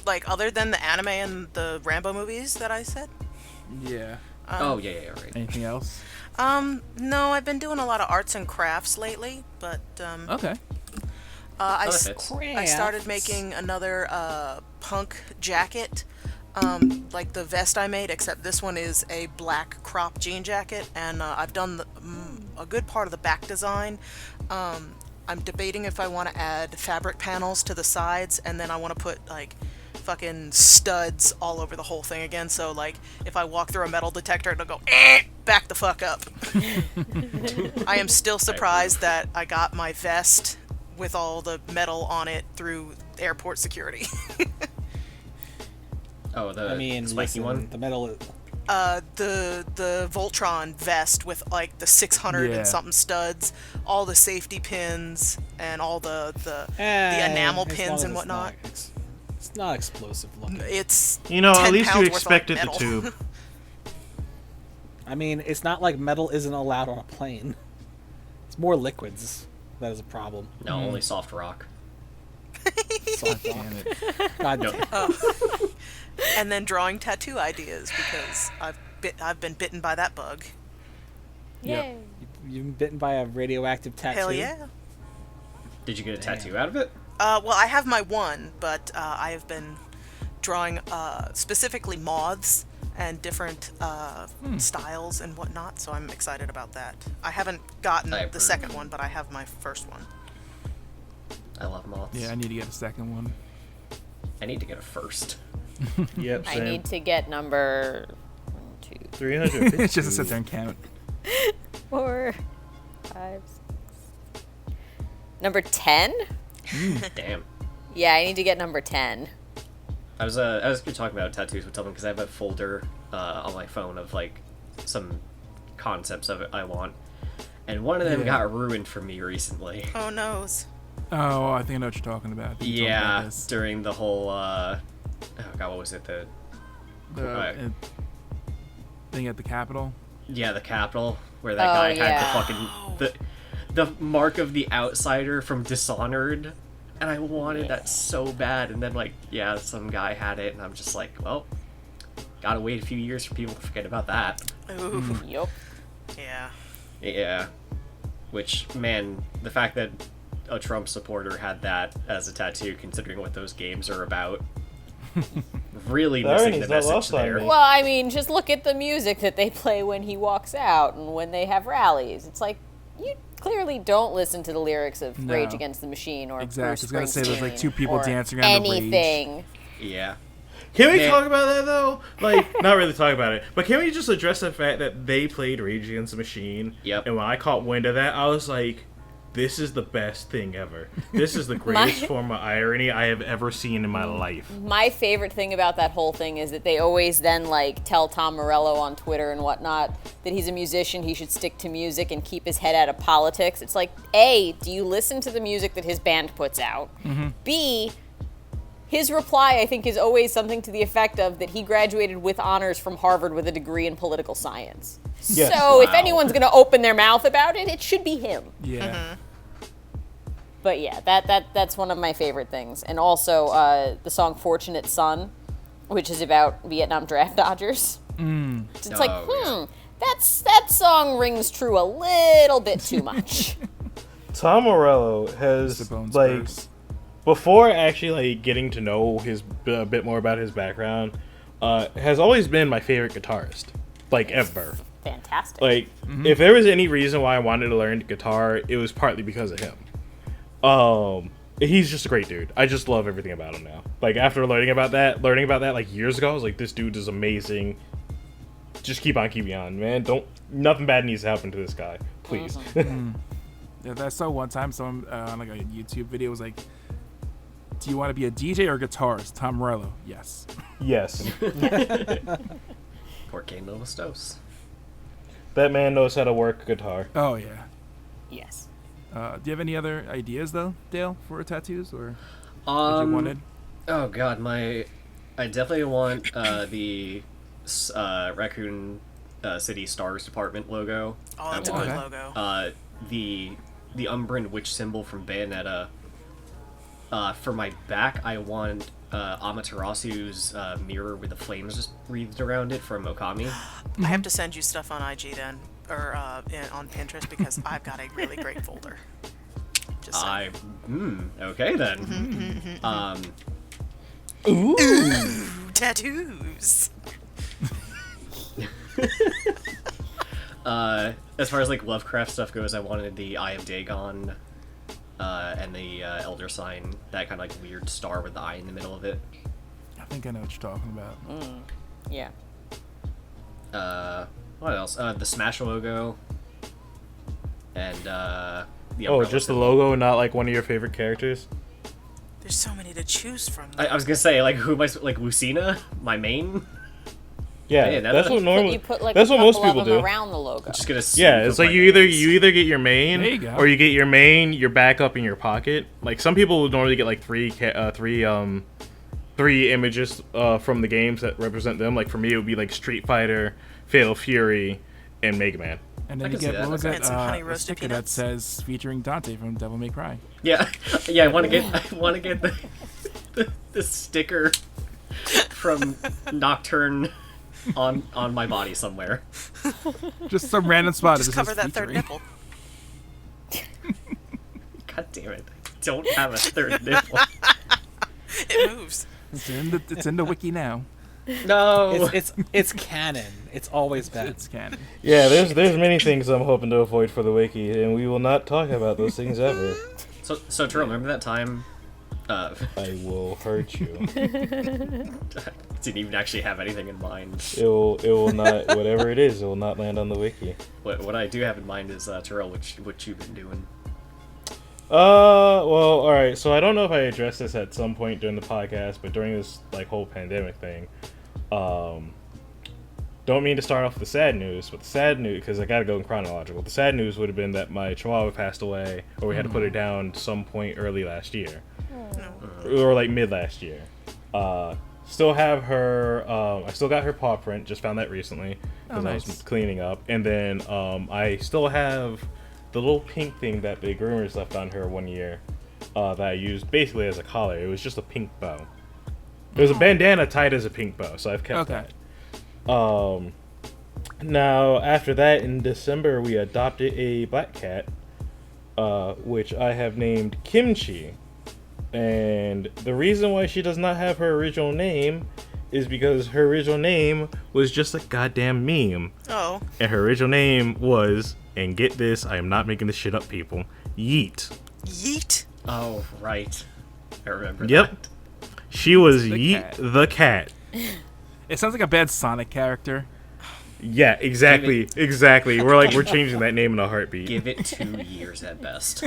like other than the anime and the Rambo movies that I said. Yeah. Oh yeah, right. Anything else? No, I've been doing a lot of arts and crafts lately, but Okay. I that fits. started making another punk jacket, like the vest I made, except this one is a black crop jean jacket, and I've done a good part of the back design. I'm debating if I want to add fabric panels to the sides, and then I want to put like fucking studs all over the whole thing again, so like if I walk through a metal detector it'll go back the fuck up. I am still surprised that I got my vest with all the metal on it through airport security. Oh, the I mean, spiky listen, one. the metal. The Voltron vest with like the 600 Yeah. and something studs, all the safety pins, and all the enamel as long pins as and it's whatnot. It's not explosive looking. It's You know, 10 at least you pounds worth of expected the metal. tube. I mean, it's not like metal isn't allowed on a plane. It's more liquids that is a problem. No, only soft rock. Soft rock. Damn it. God No. damn. And then drawing tattoo ideas because I've been bitten by that bug. Yep. Yay. You've been bitten by a radioactive tattoo. Hell yeah. Did you get a tattoo out of it? Well, I have my one, but I have been drawing specifically moths and different styles and whatnot, so I'm excited about that. I haven't gotten I the approve. second one, but I have my first one. I love moths. Yeah, I need to get a second one. I need to get a first. Yep, I same. need to get number 1, 2, 350. It's just to sit there and count. 4, 5, 6. Number 10? Damn. Yeah, I need to get number 10. I was talking about tattoos with someone because I have a folder on my phone of like some concepts of it I want, and one of them Yeah. got ruined for me recently. Oh noes. Oh, I think I know what you're talking about. I think you told me about Yeah, this. during the whole oh god, what was it? The Thing at the Capitol. the Capitol where that Oh, guy yeah. had the fucking the mark of the outsider from Dishonored, and I wanted that so bad, and then like some guy had it, and I'm just like, well, gotta wait a few years for people to forget about that. Ooh. Yup. Yeah. Yeah. Which, man, the fact that a Trump supporter had that as a tattoo, considering what those games are about. Really missing the message there. Well, I mean, just look at the music that they play when he walks out and when they have rallies. It's like, you clearly don't listen to the lyrics of Rage Against the Machine or exactly. I was Bruce gonna say there's like two Springsteen people or dancing around anything. Rage. Yeah. Can we talk about that though? Like, not really talk about it, but can we just address the fact that they played Rage Against the Machine? Yep. And when I caught wind of that, I was like, this is the best thing ever. This is the greatest form of irony I have ever seen in my life. My favorite thing about that whole thing is that they always then like tell Tom Morello on Twitter and whatnot that he's a musician, he should stick to music and keep his head out of politics. It's like, A, do you listen to the music that his band puts out? Mm-hmm. B, his reply, I think, is always something to the effect of that he graduated with honors from Harvard with a degree in political science. Yes. So if anyone's going to open their mouth about it, it should be him. Yeah. Mm-hmm. But yeah, that's one of my favorite things. And also the song Fortunate Son, which is about Vietnam draft dodgers. It's like, that song rings true a little bit too much. Tom Morello has, like, before actually like getting to know a bit more about his background, has always been my favorite guitarist, like ever. Fantastic. Like, if there was any reason why I wanted to learn guitar, it was partly because of him. He's just a great dude. I just love everything about him now. Like, after learning about that like years ago, I was like, this dude is amazing. Just keep on keeping on, man. Nothing bad needs to happen to this guy, please. Yeah, I saw one time someone on like a YouTube video was like, do you want to be a DJ or a guitarist? Tom Morello. Yes. Yes. Porque no los dos. That man knows how to work a guitar. Oh yeah. Yes. Do you have any other ideas though, Dale, for tattoos or what you wanted? Oh god, I definitely want the Raccoon City Stars Department logo. Oh, that's a good logo. The Umbran witch symbol from Bayonetta. For my back, I want Amaterasu's mirror with the flames just wreathed around it from Okami. I have to send you stuff on IG then, or on Pinterest, because I've got a really great folder. Just saying. Okay then. Ooh, tattoos. As far as like Lovecraft stuff goes, I wanted the Eye of Dagon. And the Elder Sign, that kind of like weird star with the eye in the middle of it. I think I know what you're talking about. Yeah. What else? The Smash logo. And the just the logo, not like one of your favorite characters? There's so many to choose from. I was gonna say, like, who am I? Like Lucina, my main. Yeah, that's what normally. You put like that's a what most couple people of them do. around the logo. Just gonna. Yeah, it's like you either get your main, There you go. or you get your main, your backup in your pocket. Like some people would normally get like three images from the games that represent them. Like for me, it would be like Street Fighter, Fatal Fury, and Mega Man. And then I you can see get that. what was Okay. that? And some honey A roasted sticker that peanuts. says featuring Dante from Devil May Cry. Yeah, I want to get the sticker from Nocturne on my body somewhere. Just some random spot. Just It cover says that third featuring. nipple. God damn it! I don't have a third nipple. It moves. It's in the wiki now. No. It's canon. It's always been. It's canon. Yeah, there's many things I'm hoping to avoid for the wiki, and we will not talk about those things ever. So Terrell, remember that time? I will hurt you. Didn't even actually have anything in mind. It will not, whatever it is, it will not land on the wiki. What I do have in mind is Terrell, what you've been doing. Well, alright, so I don't know if I addressed this at some point during the podcast, but during this, like, whole pandemic thing, don't mean to start off with the sad news, but the sad news, because I gotta go in chronological, the sad news would have been that my chihuahua passed away, or we had to put her down some point early last year. Or, like, mid last year. Still have her, I still got her paw print, just found that recently, because I was cleaning up, and then, I still have the little pink thing that the groomers left on her one year, that I used basically as a collar. It was just a pink bow. It was a bandana tied as a pink bow, so I've kept that. Now, after that, in December, we adopted a black cat, which I have named Kimchi. And the reason why she does not have her original name is because her original name was just a goddamn meme. Oh. And her original name was, and get this, I am not making this shit up, people, Yeet. Yeet? Oh, right. I remember Yep. that. She was The Yeet cat. the cat. It sounds like a bad Sonic character. Yeah, exactly. Exactly. We're changing that name in a heartbeat. Give it 2 years at best.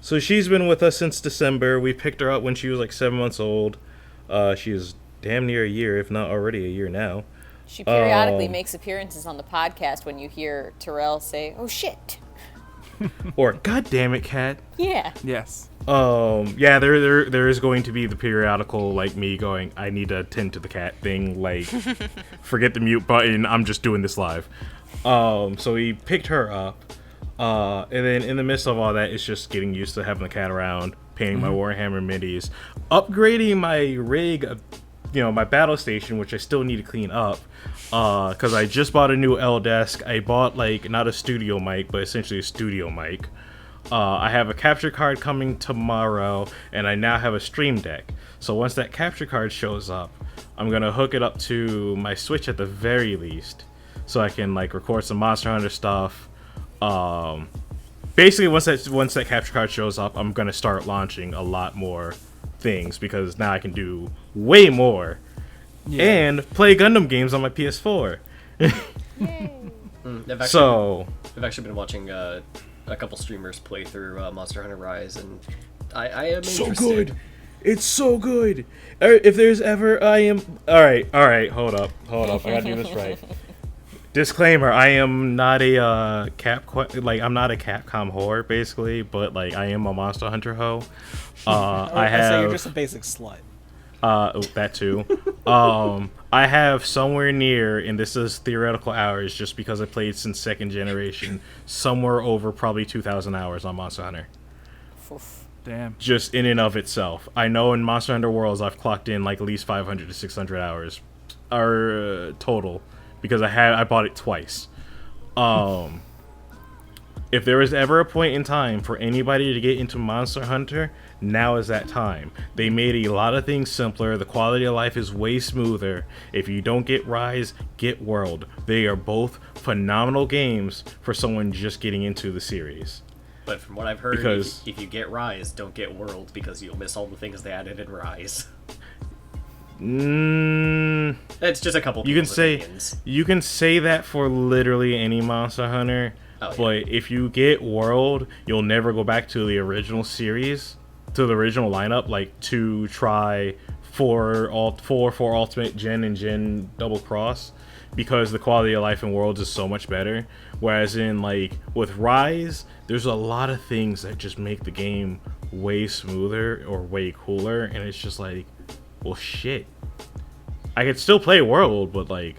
So she's been with us since December. We picked her up when she was like 7 months old. She is damn near a year, if not already a year now. She periodically makes appearances on the podcast when you hear Terrell say, "Oh shit." Or, God damn it, cat. Yeah. Yes. Yeah, there is going to be the periodical, like, me going, I need to attend to the cat thing, like, forget the mute button, I'm just doing this live. So we picked her up, and then in the midst of all that, it's just getting used to having the cat around, painting my Warhammer minis, upgrading my rig, my battle station, which I still need to clean up, because I just bought a new L desk. I bought, like, not a studio mic, but essentially a studio mic. I have a capture card coming tomorrow, and I now have a stream deck. So once that capture card shows up, I'm gonna hook it up to my Switch at the very least, so I can, like, record some Monster Hunter stuff. Basically, once that capture card shows up, I'm gonna start launching a lot more things, because now I can do way more and play Gundam games on my PS4. I've actually been watching a couple streamers play through Monster Hunter Rise, and I am interested. So good. It's so good. If there's ever, I am. All right. Hold up. I gotta do this right. Disclaimer: I am not a I'm not a Capcom whore, basically, but like I am a Monster Hunter hoe. So you're just a basic slut. That too. I have somewhere near, and this is theoretical hours, just because I played since 2nd generation, somewhere over probably 2,000 hours on Monster Hunter. Oof. Damn. Just in and of itself. I know in Monster Hunter Worlds I've clocked in like at least 500 to 600 hours, total, because I bought it twice. If there was ever a point in time for anybody to get into Monster Hunter, now is that time. They made a lot of things simpler. The quality of life is way smoother. If you don't get Rise, get World. They are both phenomenal games for someone just getting into the series. But from what I've heard, Because- if you get Rise, don't get World, because you'll miss all the things they added in Rise. It's just a couple people's opinions. You can say that for literally any Monster Hunter, Oh, yeah. but if you get World, you'll never go back to the original series, to the original lineup, like to try for Ultimate Gen and Gen Double Cross, because the quality of life in Worlds is so much better. Whereas in, like, with Rise, there's a lot of things that just make the game way smoother or way cooler, and it's just like, well, shit. I could still play World, but like,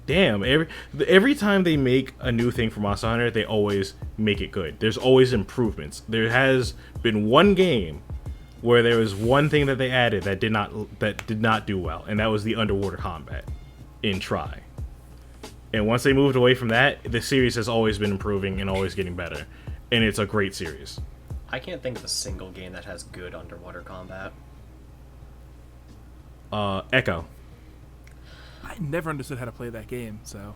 damn, every time they make a new thing for Monster Hunter, they always make it good. There's always improvements. There has been one game where there was one thing that they added that did not do well, and that was the underwater combat in Tri. And once they moved away from that, the series has always been improving and always getting better, and it's a great series. I can't think of a single game that has good underwater combat. Echo. I never understood how to play that game, so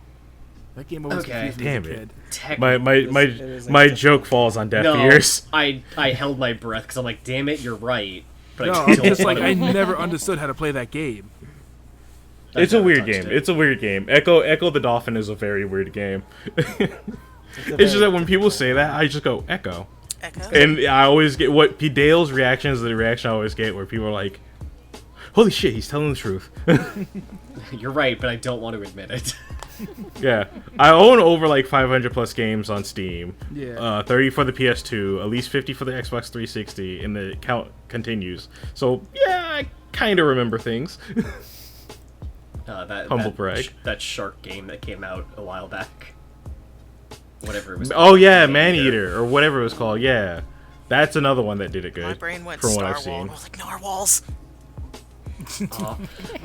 that game always Okay. confused me Damn as a it. kid. My joke falls on deaf ears. I held my breath because I'm like, damn it, you're right. But No, I I'm don't just like, wanna- I never understood how to play that game. I've It's a never weird touched game. it. It's a weird game. Echo the Dolphin is a very weird game. It's just that when people say that, I just go, Echo. Echo? And I always get what Dale's reaction is the reaction I always get, where people are like, holy shit, he's telling the truth. You're right, but I don't want to admit it. Yeah. I own over like 500 plus games on Steam. Yeah. 30 for the PS2, at least 50 for the Xbox 360, and the count continues. So, yeah, I kind of remember things. Humble brag. That shark game that came out a while back. Whatever it was. Oh, yeah, Maneater, or whatever it was called, yeah. That's another one that did it good. My brain went from what Star I've Wars. seen. I was like, narwhals.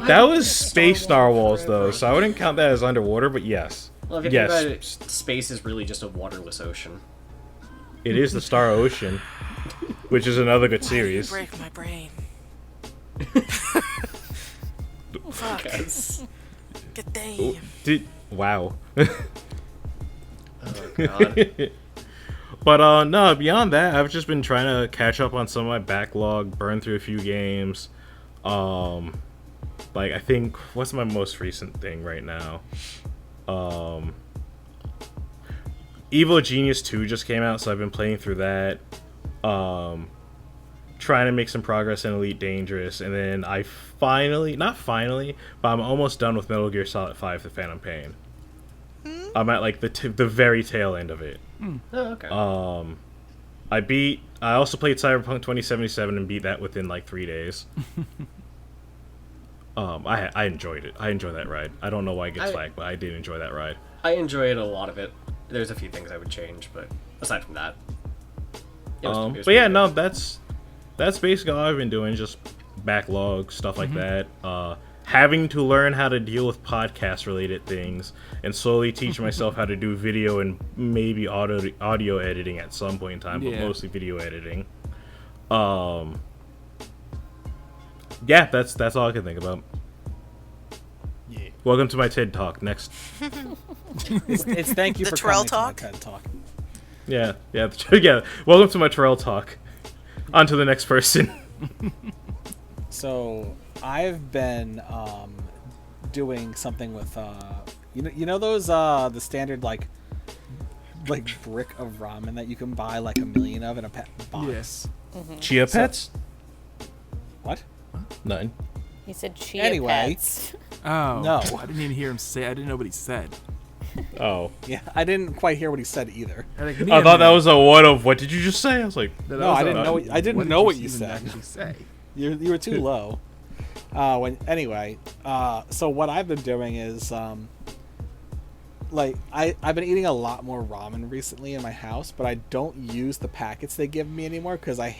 That was Space Star Wars, though, so I wouldn't count that as underwater, but yes. Well, if you Yes. think about it, space is really just a waterless ocean. It is the Star Ocean, which is another good Why do you series. break my brain. Fuck. Good damn. Wow. Oh god. But no, beyond that, I've just been trying to catch up on some of my backlog, burn through a few games. Like I think what's my most recent thing right now? Evil Genius 2 just came out, so I've been playing through that. Trying to make some progress in Elite Dangerous, and then I not finally, but I'm almost done with Metal Gear Solid 5: The Phantom Pain. I'm at like the very tail end of it. Oh, okay. I also played Cyberpunk 2077 and beat that within like 3 days. I enjoyed it. I enjoy that ride. I don't know why it gets flagged, but I did enjoy that ride. I enjoyed a lot of it. There's a few things I would change, but aside from that, it was But pretty yeah, good. no, that's basically all I've been doing. Just backlog stuff like that. Having to learn how to deal with podcast related things, and slowly teach myself how to do video and maybe audio editing at some point in time, but Yeah. mostly video editing. Yeah, that's all I can think about. Yeah. Welcome to my TED Talk. Next. It's thank you The for Terrell coming Talk? to my TED Talk. Yeah. Yeah. Welcome to my Terrell Talk. On to the next person. So I've been doing something with you know those the standard like brick of ramen that you can buy like 1,000,000 of in a box. Yes. Chia Pets? What? Nothing. He said chia Anyway. pets. Oh. No. I didn't even hear him say. I didn't know what he said. Oh. Yeah, I didn't quite hear what he said either. Like, I thought that was a what of what did you just say? I was like, No, I didn't know. I didn't know what you even said. actually say. You were too low. So what I've been doing is like I've been eating a lot more ramen recently in my house, but I don't use the packets they give me anymore because I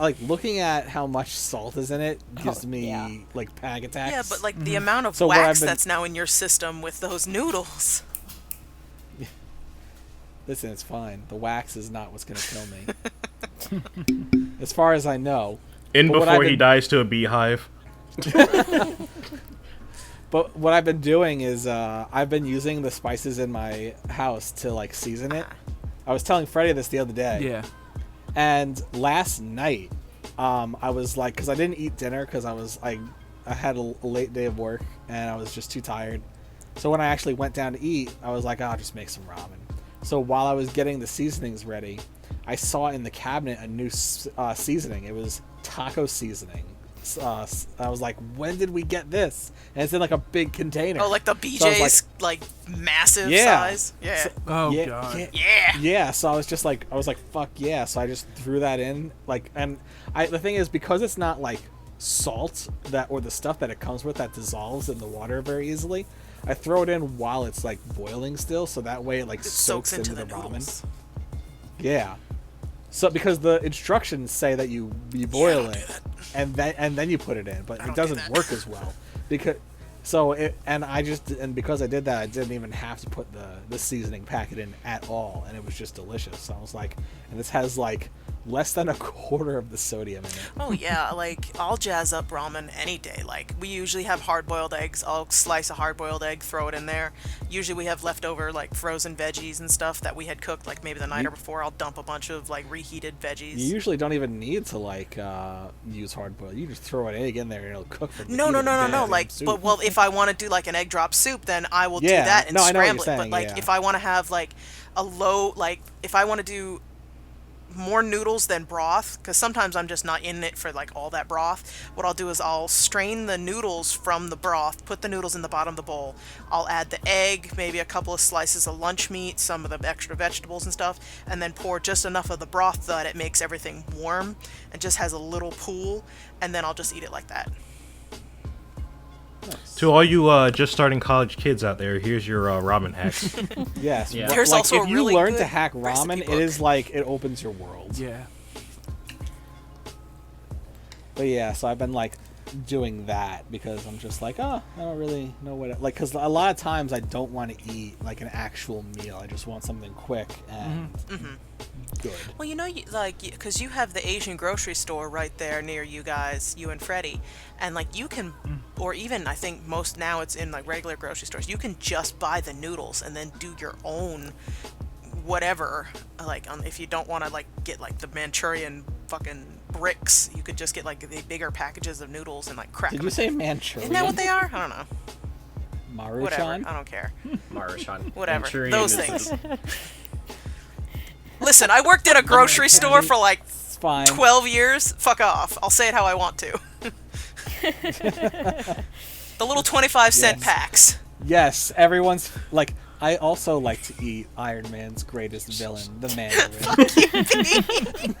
like looking at how much salt is in it gives me yeah. like panic attacks. Yeah, but like the amount of So what I've wax been- that's now in your system with those noodles. Listen, it's fine. The wax is not what's gonna kill me. As far as I know. in But what before I've he been- dies to a beehive. But what I've been doing is I've been using the spices in my house to like season it. I was telling Freddie this the other day. Yeah. And last night, I was like, because I didn't eat dinner because I had a late day of work and I was just too tired. So when I actually went down to eat, I was like, I'll just make some ramen. So while I was getting the seasonings ready, I saw in the cabinet a new seasoning. It was taco seasoning. I was like, when did we get this? And it's in like a big container. Oh, like the So I was BJ's like massive Yeah. size. Yeah. So- Oh yeah, god. Yeah, so I was like, fuck yeah. So I just threw that in, like, and the thing is, because it's not like salt or the stuff that it comes with that dissolves in the water very easily, I throw it in while it's like boiling still, so that way it like It soaks into the ramen. noodles. Yeah. So because the instructions say that you boil don't do it that. and then you put it in, but I it don't do doesn't that. work as well because because I did that, I didn't even have to put the seasoning packet in at all, and it was just delicious. So I was like, and this has like less than a quarter of the sodium in it. Oh yeah, like I'll jazz up ramen any day. Like we usually have hard-boiled eggs. I'll slice a hard-boiled egg, throw it in there. Usually we have leftover like frozen veggies and stuff that we had cooked like maybe the night or before. I'll dump a bunch of like reheated veggies. You usually don't even need to like use hard boiled. You just throw an egg in there and it'll cook for No. Like, but well, if I want to do like an egg drop soup, then I will do Yeah, that and no, I know what scramble you're it. But saying, like, yeah. if I want to have like a low, like, if I want to do more noodles than broth, because sometimes I'm just not in it for like all that broth. What I'll do is I'll strain the noodles from the broth, put the noodles in the bottom of the bowl. I'll add the egg, maybe a couple of slices of lunch meat, some of the extra vegetables and stuff, and then pour just enough of the broth that it makes everything warm and just has a little pool, and then I'll just eat it like that. To all you just starting college kids out there, here's your ramen hacks. Yes. Yeah. There's like, also if a you really learn to good hack recipe ramen, it book. is like it opens your world. Yeah. But yeah, so I've been like doing that because I'm just like, oh, I don't really know what like, because a lot of times I don't want to eat like an actual meal. I just want something quick and good. Well, you know, because you have the Asian grocery store right there near you guys, you and Freddie, and like you can, or even I think most now it's in like regular grocery stores. You can just buy the noodles and then do your own whatever. Like, if you don't want to like get like the Manchurian fucking bricks, you could just get like the bigger packages of noodles and like crack Did them. you say Manchurian? Isn't that what they are? I don't know. Maruchan? Whatever. I don't care. Maruchan. Whatever. Manchurian Those is- things. Listen, I worked at a grocery store for like It's fine. 12 years. Fuck off. I'll say it how I want to. The little 25-cent Yes. packs. Yes, everyone's like. I also like to eat Iron Man's greatest villain, the Mandarin.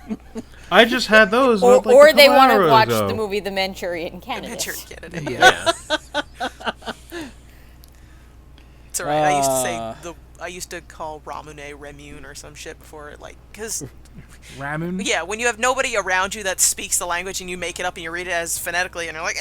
I just had those. Or, like a or they couple want to hours watch ago. the movie The Manchurian Candidate. Manchurian Candidate. Yeah. Yeah. It's alright. I used to call Ramune Remune or some shit before it, like, because Ramen. yeah, when you have nobody around you that speaks the language and you make it up and you read it as phonetically and you're like,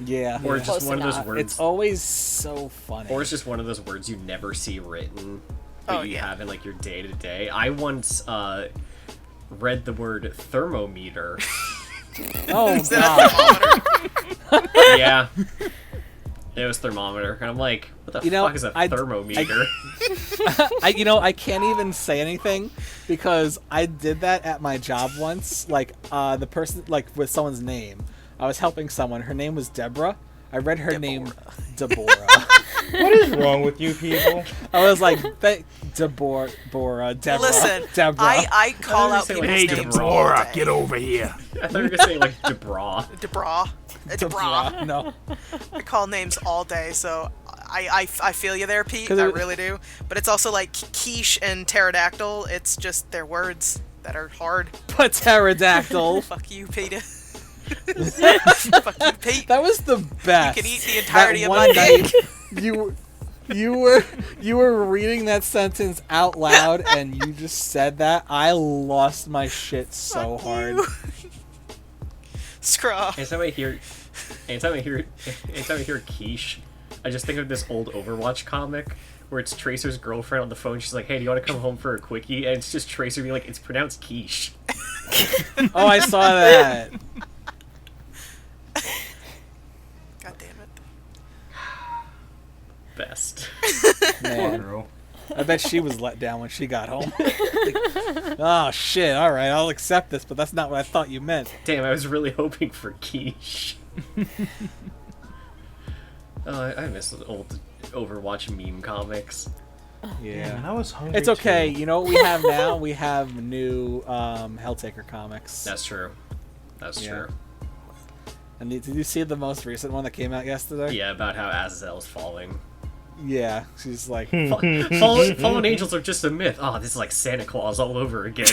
Yeah. Or it's Close just one of enough. those words. It's always so funny. Or it's just one of those words you never see written, but Oh, you yeah. have in like your day to day. I once read the word thermometer. Oh god. Yeah. It was thermometer, and I'm like, what the You know, fuck is a thermometer? I can't even say anything because I did that at my job once. Like the person, like with someone's name, I was helping someone. Her name was Deborah. I read her name Deborah. What is wrong with you people? I was like, Deborah, Deborah. listen, Deborah. I call out say, people's like, Hey, names all Deborah, day. get over here. I thought you were gonna say like DeBra. Debra. Debra. No. I call names all day, so I feel you there, Pete. 'Cause I it- really do. But it's also like quiche and pterodactyl. It's just they're words that are hard. Pterodactyl. Fuck you, Peter. Fuck you, Pete. That was the best. You can eat the entirety That of one my night, you were reading that sentence out loud and you just said that. I lost my shit so Fuck hard. you. Scraw. Anytime I hear quiche, I just think of this old Overwatch comic where it's Tracer's girlfriend on the phone. She's like, "Hey, do you want to come home for a quickie?" And it's just Tracer being like, "It's pronounced quiche." Oh, I saw that. God damn it. Best. Man, I bet she was let down when she got home. Oh shit! All right, I'll accept this, but that's not what I thought you meant. Damn, I was really hoping for quiche. Oh, I miss the old Overwatch meme comics. Yeah. I was hungry. It's okay. too. You know what we have now? We have new Helltaker comics. That's true. That's Yeah. true. And did you see the most recent one that came out yesterday? Yeah, about how Azazel's falling. Yeah, she's like, Fallen angels are just a myth. Oh, this is like Santa Claus all over again.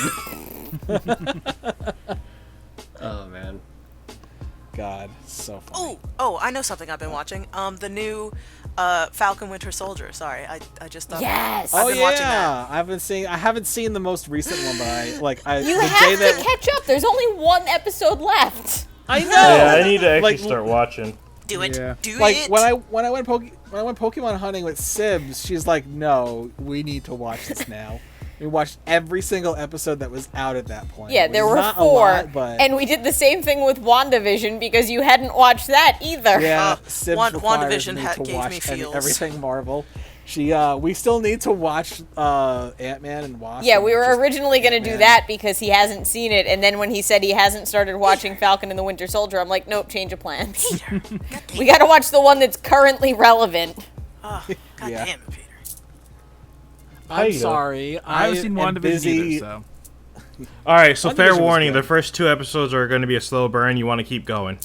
Oh man. God, so funny. Oh, I know something I've been watching. The new Falcon Winter Soldier. Sorry, I just thought. Yes. I've Oh been watching yeah, I haven't seen the most recent one, but You the have day to that catch up. There's only one episode left. I know. Yeah, I need to actually Like, start watching. Do it. Yeah. Do Like it. when I went Pokemon hunting with Sibs, she's like, "No, we need to watch this now." We watched every single episode that was out at that point. Yeah, It there was were not a 4, lot, but and we did the same thing with WandaVision because you hadn't watched that either. yeah, Sibs WandaVision requires me to gave watch me feels. everything Marvel. We still need to watch Ant-Man and Wasp. Yeah, and we were just originally going to do Ant-Man. that because he hasn't seen it, and then when he said he hasn't started watching Falcon and the Winter Soldier, I'm like, nope, change of plans. We got to watch the one that's currently relevant. Oh, God Yeah. damn it, Peter. I'm Haida. sorry. I haven't seen am WandaVision busy. either, so. All right, so WandaVision fair was warning: good. the first 2 episodes are going to be a slow burn. You want to keep going.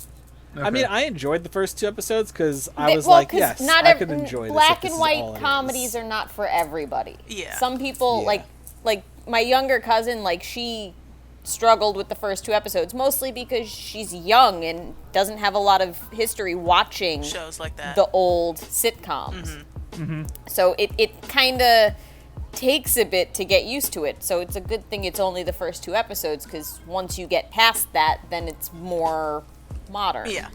I mean, Okay. I enjoyed the first 2 episodes because I was Well, like, 'cause yes, not I ev- could enjoy this. black if this and is white all it comedies is. are not for everybody. Yeah. Some people Yeah. like my younger cousin, like she struggled with the first 2 episodes mostly because she's young and doesn't have a lot of history watching Shows like that. the old sitcoms. So it kind of takes a bit to get used to it. So it's a good thing it's only the first 2 episodes because once you get past that, then it's more modern. Yeah.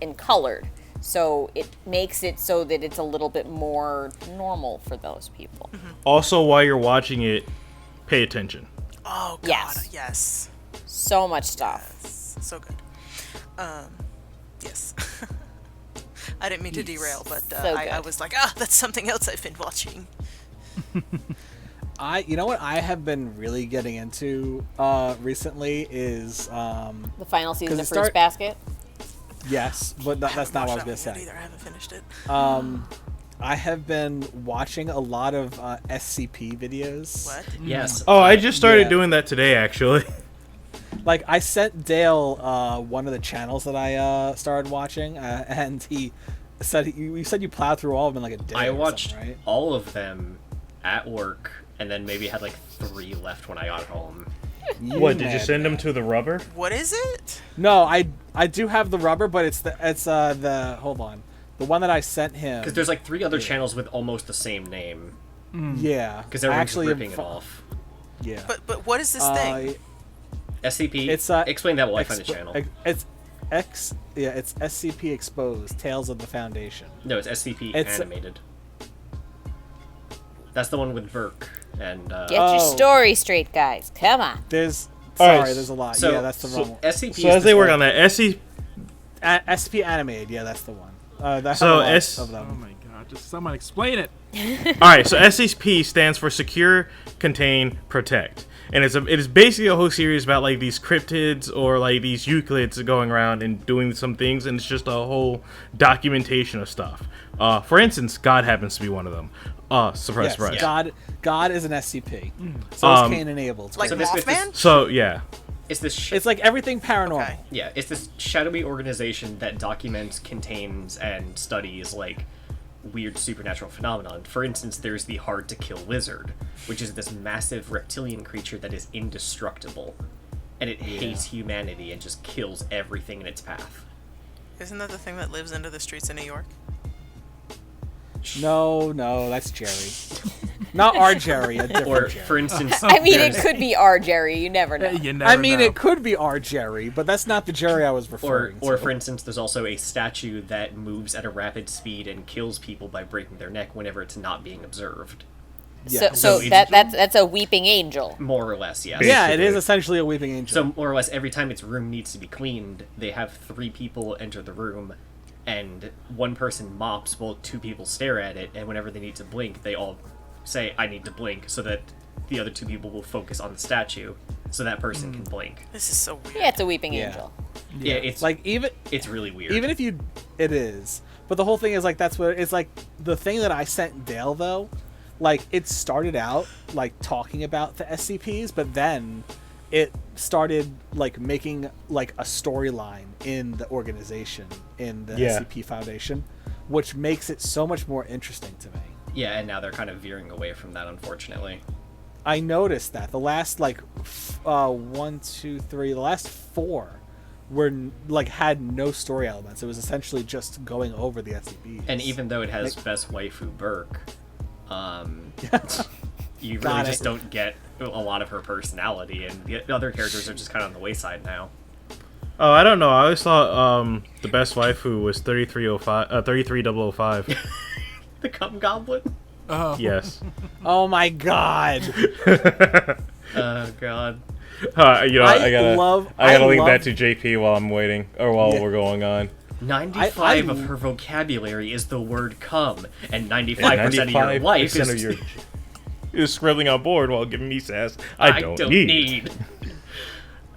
And colored. So it makes it so that it's a little bit more normal for those people. Also, while you're watching it, pay attention. Oh God, Yes. yes. So much stuff. So good. Yes. I didn't mean to derail, but So I good. was like, that's something else I've been watching. You know what I have been really getting into recently is The final season 'Cause of it Fruits Basket. yes, but that's not what I was gonna say. Either. I haven't finished it. I have been watching a lot of SCP videos. What? Yes. Oh, I just started Yeah. doing that today, actually. Like I sent Dale one of the channels that I started watching, and he said you said you plowed through all of them in like a day. I or watched something, right? all of them at work, and then maybe had like 3 left when I got home. What, did you mad send them man. to the rubber? What is it? No, I do have the rubber, but it's the hold on, the one that I sent him. Because there's like 3 other channels with almost the same name. Yeah, Because I everyone's actually ripping am it off. Yeah, But what is this thing? SCP. it's explain that while I find the channel. It's it's SCP Exposed Tales of the Foundation. No, it's SCP it's- animated. That's the one with Verk and. Get your story straight, guys. Come on. There's All right, sorry, there's a lot. So, Yeah, that's the wrong one. SCP. So is as they this work like- on that, SCP Animated, yeah, that's the one. That's So a lot S- of Oh them. my god, just someone explain it. All right, so SCP stands for Secure, Contain, Protect, and it is basically a whole series about like these cryptids or like these Euclids going around and doing some things, and it's just a whole documentation of stuff. For instance, God happens to be one of them. Surprise, Yes, surprise. God is an SCP. So is Cain and Abel. Like So this- Mothman? So yeah, It's this. It's like everything paranormal. Okay. Yeah, it's this shadowy organization that documents, contains, and studies like weird supernatural phenomenon. For instance, there's the hard to kill lizard, which is this massive reptilian creature that is indestructible, and it hates humanity and just kills everything in its path. Isn't that the thing that lives under the streets of New York? No, that's Jerry. Not our Jerry, a different Or, Jerry. for instance, I mean, it there's- could be our Jerry. You never know. You never I mean, know. it could be our Jerry, but that's not the Jerry I was Or, referring to. or for instance, there's also a statue that moves at a rapid speed and kills people by breaking their neck whenever it's not being observed. Yeah. So So that's a weeping angel. More or less, yes. Yeah, it is basically. essentially a weeping angel. So more or less, every time its room needs to be cleaned, they have 3 people enter the room, and one person mops while 2 people stare at it, and whenever they need to blink, they all say, "I need to blink," so that the other 2 people will focus on the statue, so that person can blink. This is so weird. Yeah, it's a weeping Yeah. angel. Yeah, it's like even really weird. if you, it is. But the whole thing is like that's what it's like. The thing that I sent Dale though, like it started out like talking about the SCPs, but then it started like making like a storyline in the organization in the Yeah. SCP Foundation, which makes it so much more interesting to me. yeah, and now they're kind of veering away from that, unfortunately. I noticed that the last like 1, 2, 3, the last 4 were like had no story elements. It was essentially just going over the SCPs. And even though it has best waifu Burke, you really Got just it. don't get a lot of her personality, and the other characters are just kind of on the wayside now. oh, I don't know. I always thought the best waifu was 33005. The Cum Goblin? Oh. Yes. oh my god, Oh, God. I gotta I link love- that to JP while I'm waiting or while Yeah. we're going on. 95 I- of her vocabulary is the word cum, and 95% of your life 95% is... of your is scribbling on board while giving me sass. I don't need.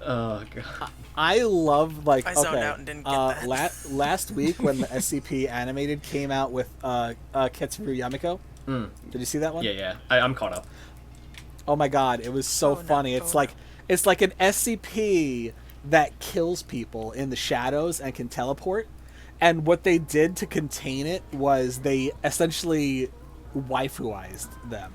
Oh, God. I love like I zoned okay. out and didn't get that. Last week when the SCP Animated came out with Ketsuru Yamiko, did you see that one? Yeah. I'm caught up. Oh my god, it was so Oh, no. funny. It's like an SCP that kills people in the shadows and can teleport. And what they did to contain it was they essentially waifuized them.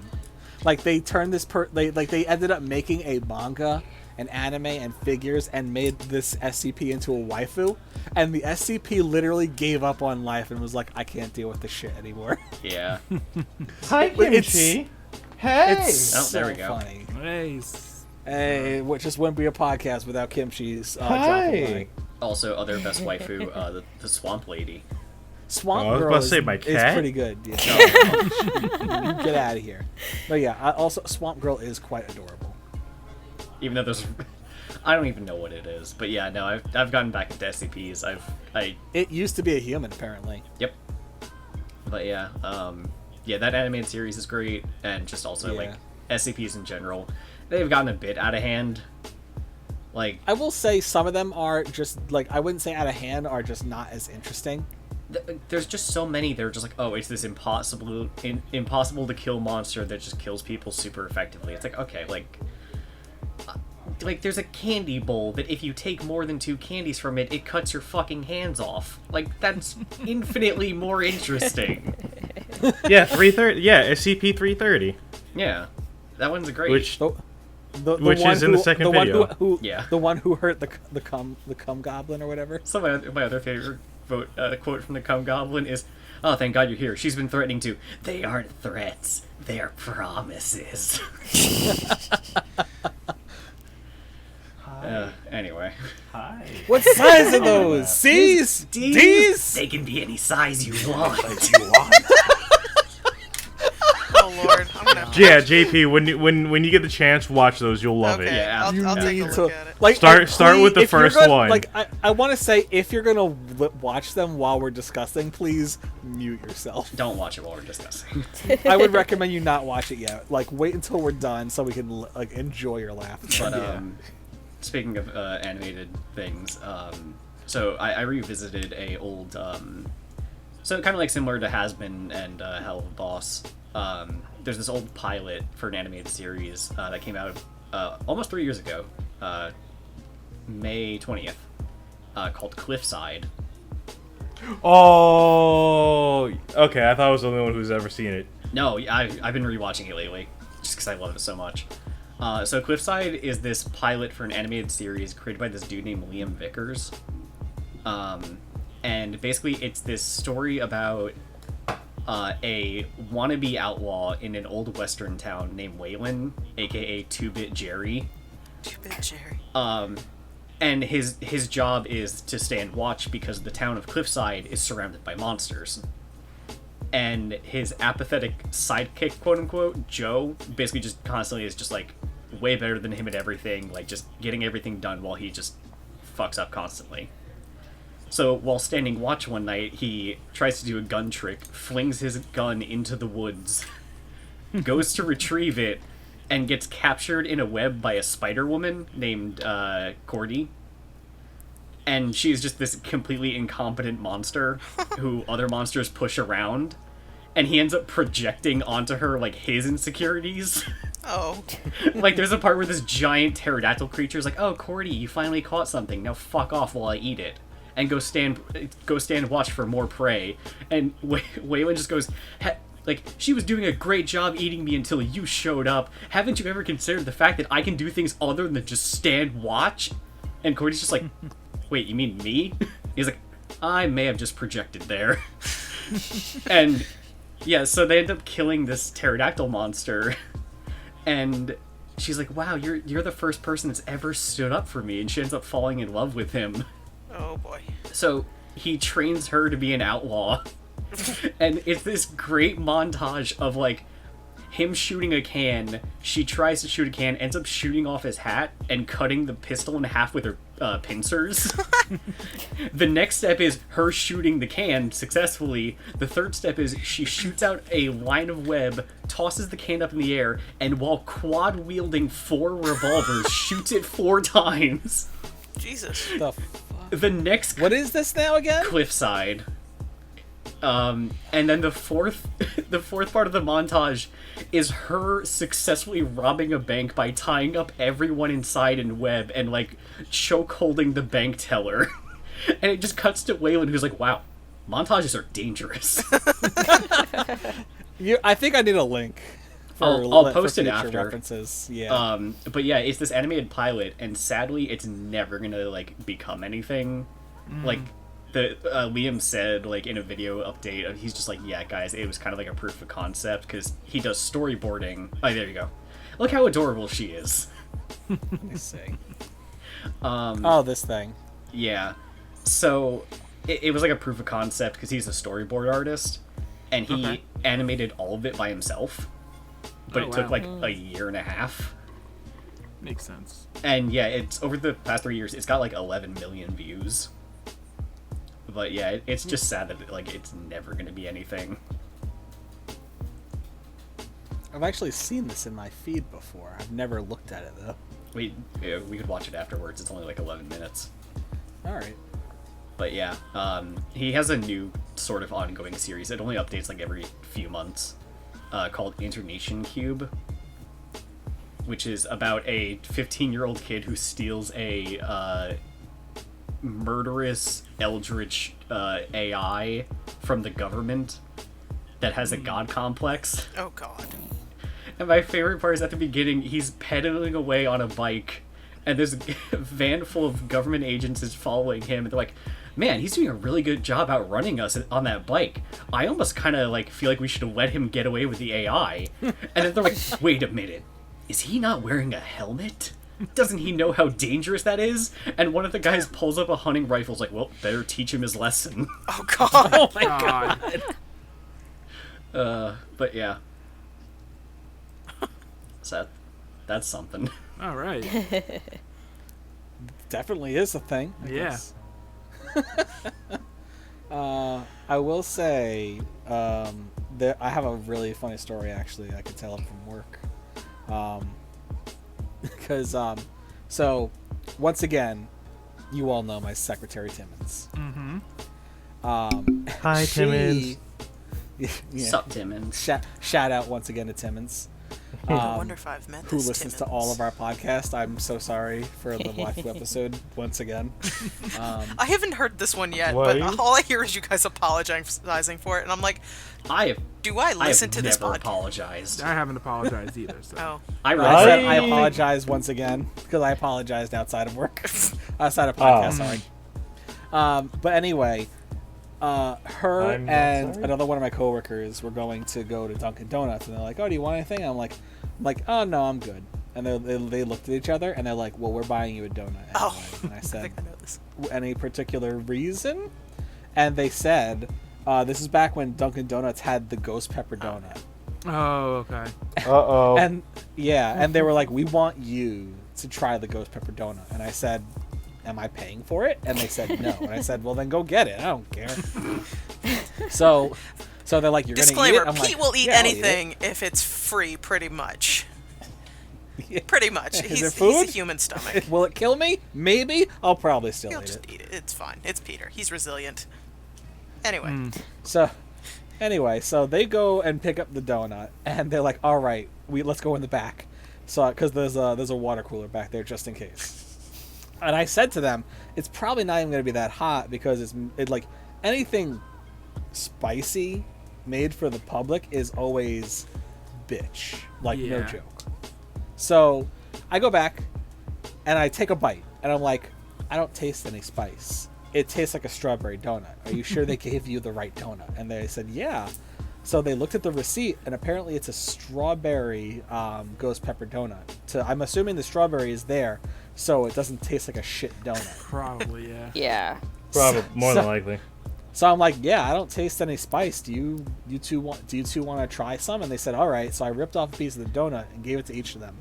Like they turned this they ended up making a manga, an anime, and figures, and made this SCP into a waifu. And the SCP literally gave up on life and was like, I can't deal with this shit anymore. Yeah. Hi, Kimchi. It's Oh, there we so go. funny. Hey, Hey, which just wouldn't be a podcast without Kimchi's Hi. dropping by. Also, other best waifu, the Swamp Lady. Swamp Oh, I was Girl about to is, say my is cat. pretty good. Yeah. Get out of here. But yeah, also Swamp Girl is quite adorable. Even though there's, I don't even know what it is, but yeah, no, I've gotten back into SCPs. It used to be a human, apparently. Yep. But yeah, yeah, that animated series is great, and just also like SCPs in general, they've gotten a bit out of hand. Like, I will say some of them are just like, I wouldn't say out of hand, are just not as interesting. There's just so many that are just like, oh, it's this impossible to kill monster that just kills people super effectively. It's like, okay, like there's a candy bowl that if you take more than 2 candies from it, it cuts your fucking hands off. Like, that's infinitely more interesting. Yeah, 330. Yeah, SCP-330. Yeah, that one's great. Which The Which one is in the second video. Yeah. The one who hurt the cum goblin or whatever. So my other favorite quote from the Cum Goblin is, "Oh, thank God you're here. She's been threatening to. They aren't threats. They are promises." Anyway. Hi. What size are those? C's? D's? They can be any size you want. Oh Lord, I'm gonna have to Yeah, JP, when you get the chance, watch those. You'll love Okay, it. Yeah, I'll take a need look to- at it. Like, Start and please, with the if you're first gonna- one. Like, I want to say, if you're gonna watch them while we're discussing, please mute yourself. Don't watch it while we're discussing. I would recommend you not watch it yet. Like, wait until we're done so we can like enjoy your laugh. But speaking of animated things, so I revisited a old, so kind of like similar to Has-Been and Hell of a Boss. There's this old pilot for an animated series that came out almost 3 years ago, May 20th, called Cliffside. Oh, okay. I thought I was the only one who's ever seen it. No, I've been rewatching it lately, just because I love it so much. So Cliffside is this pilot for an animated series created by this dude named Liam Vickers. And basically it's this story about a wannabe outlaw in an old western town named Waylon, aka 2-Bit Jerry. 2-Bit Jerry. And his job is to stand watch because the town of Cliffside is surrounded by monsters. And his apathetic sidekick, quote unquote, Joe, basically just constantly is just like way better than him at everything, like just getting everything done while he just fucks up constantly. So while standing watch one night, he tries to do a gun trick, flings his gun into the woods, goes to retrieve it, and gets captured in a web by a spider woman named Cordy. And she's just this completely incompetent monster who other monsters push around. And he ends up projecting onto her, like, his insecurities. Oh. Like, there's a part where this giant pterodactyl creature is like, "Oh, Cordy, you finally caught something. Now fuck off while I eat it." And go stand watch for more prey. And Waylon just goes, like, "She was doing a great job eating me until you showed up. Haven't you ever considered the fact that I can do things other than just stand watch?" And Cordy's just like, "Wait, you mean me?" He's like, "I may have just projected there." And yeah, so they end up killing this pterodactyl monster. And she's like, "Wow, you're the first person that's ever stood up for me." And she ends up falling in love with him. Oh boy. So he trains her to be an outlaw. And it's this great montage of, like, him shooting a can. She tries to shoot a can, ends up shooting off his hat and cutting the pistol in half with her pincers. The next step is her shooting the can successfully. The third step is she shoots out a line of web, tosses the can up in the air, and while quad-wielding 4 revolvers, shoots it 4 times. Jesus. The fuck? The next What is this now again? Cliffside. And then the fourth part of the montage is her successfully robbing a bank by tying up everyone inside in web and, like, choke holding the bank teller. And it just cuts to Waylon, who's like, "Wow, montages are dangerous." I think I need a link. I'll post it future after. references. Yeah. But yeah, it's this animated pilot, and sadly, it's never gonna, like, become anything. Like, the Liam said, like, in a video update, he's just like, "Yeah, guys, it was kind of like a proof of concept," because he does storyboarding. Oh, there you go. Look how adorable she is. Let me see. Oh, this thing. Yeah. So it was like a proof of concept because he's a storyboard artist, and he animated all of it by himself. But it took like a year and a half. Makes sense. And yeah, it's over the past 3 years, it's got like 11 million views. But yeah, it's just sad that like it's never gonna be anything. I've actually seen this in my feed before. I've never looked at it though. We could watch it afterwards. It's only like 11 minutes. All right. But yeah, he has a new sort of ongoing series. It only updates like every few months, called Internation Cube, which is about a 15-year-old kid who steals a murderous eldritch AI from the government that has a god complex. Oh God. And my favorite part is at the beginning, he's pedaling away on a bike, and there's a van full of government agents is following him, and they're like, man, he's doing a really good job outrunning us on that bike. I almost kind of like feel like we should have let him get away with the AI. And then they're like, wait a minute, is he not wearing a helmet? Doesn't he know how dangerous that is? And one of the guys pulls up a hunting rifle, like, well, better teach him his lesson. Oh God. Oh my God. But yeah. So that's something. All right. Definitely is a thing. I Yeah. guess. I will say, that I have a really funny story actually. I could tell it from work. Because so once again, you all know my secretary Timmons. Mm-hmm. Hi, Timmons. Yeah, Sup, Timmons? shout out once again to Timmons. I wonder if I've met Who this listens to Timmons. all of our podcasts. I'm so sorry for the waifu episode once again. I haven't heard this one yet, Why? but all I hear is you guys apologizing for it, and I'm like, do I listen to this never podcast? apologized. I haven't apologized either. So. Oh, I I realized said that. I apologize once again because I apologized outside of work, outside of podcast. Sorry. But anyway, her I'm not and sorry. another one of my coworkers were going to go to Dunkin' Donuts, and they're like, "Oh, do you want anything?" I'm like, "Oh no, I'm good." And they looked at each other, and they're like, "Well, we're buying you a donut." Anyway. Oh. And I I said, think I know this. "Any particular reason?" And they said, "This is back when Dunkin' Donuts had the ghost pepper donut." Oh, okay. Uh-oh. And yeah, and they were like, "We want you to try the ghost pepper donut." And I said, "Am I paying for it?" And they said no. And I said, "Well, then go get it. I don't care." So they're like, "You're Disclaimer: gonna eat it?" I'm Pete like, will eat "Yeah, I'll eat it." anything if it's free, pretty much. Yeah. Pretty much. Is He's there food? a human stomach. Will it kill me? Maybe. I'll probably still He'll eat just it. eat it. It's fine. It's Peter. He's resilient. Anyway, So, anyway, so they go and pick up the donut, and they're like, "All right, let's go in the back." So, because there's a water cooler back there just in case. And I said to them, "It's probably not even going to be that hot because it's like anything spicy made for the public is always bitch, like no Yeah. joke." So, I go back and I take a bite, and I'm like, "I don't taste any spice. It tastes like a strawberry donut. Are you sure they gave you the right donut?" And they said, "Yeah." So they looked at the receipt, and apparently it's a strawberry ghost pepper donut. I'm assuming the strawberry is there, so it doesn't taste like a shit donut. Probably, yeah. Yeah. Probably more than so- likely. So I'm like, "Yeah, I don't taste any spice. Do you two want to try some?" And they said, "All right." So I ripped off a piece of the donut and gave it to each of them.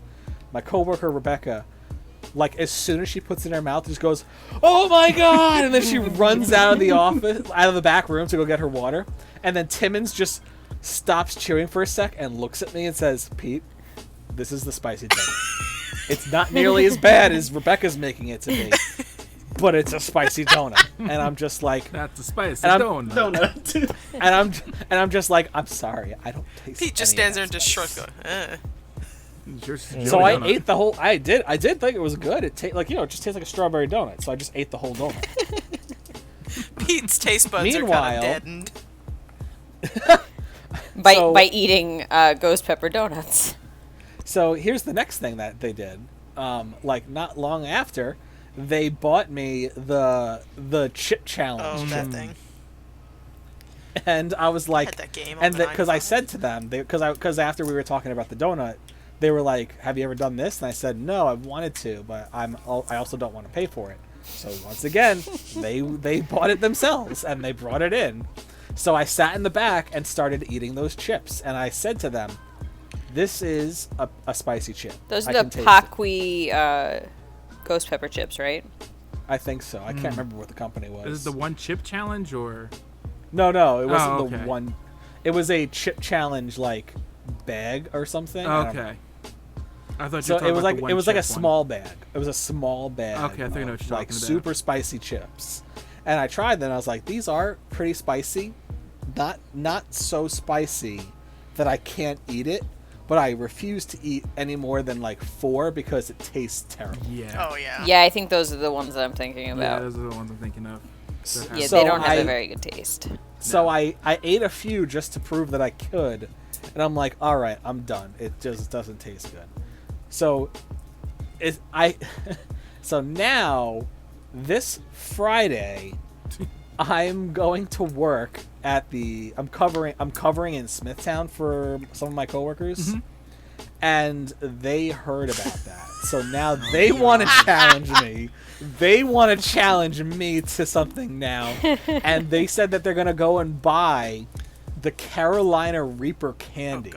My coworker Rebecca, like as soon as she puts it in her mouth, just goes, "Oh my god!" And then she runs out of the office, out of the back room to go get her water. And then Timmons just stops chewing for a sec and looks at me and says, "Pete, this is the spicy donut. It's not nearly as bad as Rebecca's making it to be, but it's a spicy donut." And I'm just like, That's the spice. And Donut. Donut. and I'm just like, "I'm sorry, I don't taste." Pete just any of stands there that and just spice." shrugs, going, So I Donut. ate the whole. I did think it was good. It it just tastes like a strawberry donut. So I just ate the whole donut. Pete's taste buds are Meanwhile- kind of deadened. By eating ghost pepper donuts. So here's the next thing that they did. Like not long after, they bought me the chip Oh, challenge, that thing. and I was I like, had that game. and on the because I 95. said to them, because after we were talking about the donut, they were like, "Have you ever done this?" And I said, "No, I've wanted to, but I also don't want to pay for it." So once again, they bought it themselves and they brought it in. So I sat in the back and started eating those chips, and I said to them, "This is a spicy chip." Those I are can the taste it." Paqui ghost pepper chips, right? I think so. I can't remember what the company was. Is it the one chip challenge or? No, it wasn't okay. the one. It was a chip challenge like bag or something. I don't know. Okay. I thought you So were talking it was about like the one it was like a chip one. small bag. It was a small bag. Okay, I think I know what of, you're like talking about. super spicy chips. And I tried them. I was like, these are pretty spicy. Not so spicy that I can't eat it, but I refuse to eat any more than like 4 because it tastes terrible. Yeah. Oh yeah. Yeah, I think those are the ones that I'm thinking Yeah, about. those are the ones I'm thinking of. That Yeah, have- So they don't have I- a very good taste. So No. I ate a few just to prove that I could, and I'm like, all right, I'm done. It just doesn't taste good. So so now this Friday I'm going to work at I'm covering in Smithtown for some of my coworkers. And they heard about that. So now they want to challenge me. They want to challenge me to something now. And they said that they're going to go and buy the Carolina Reaper candy.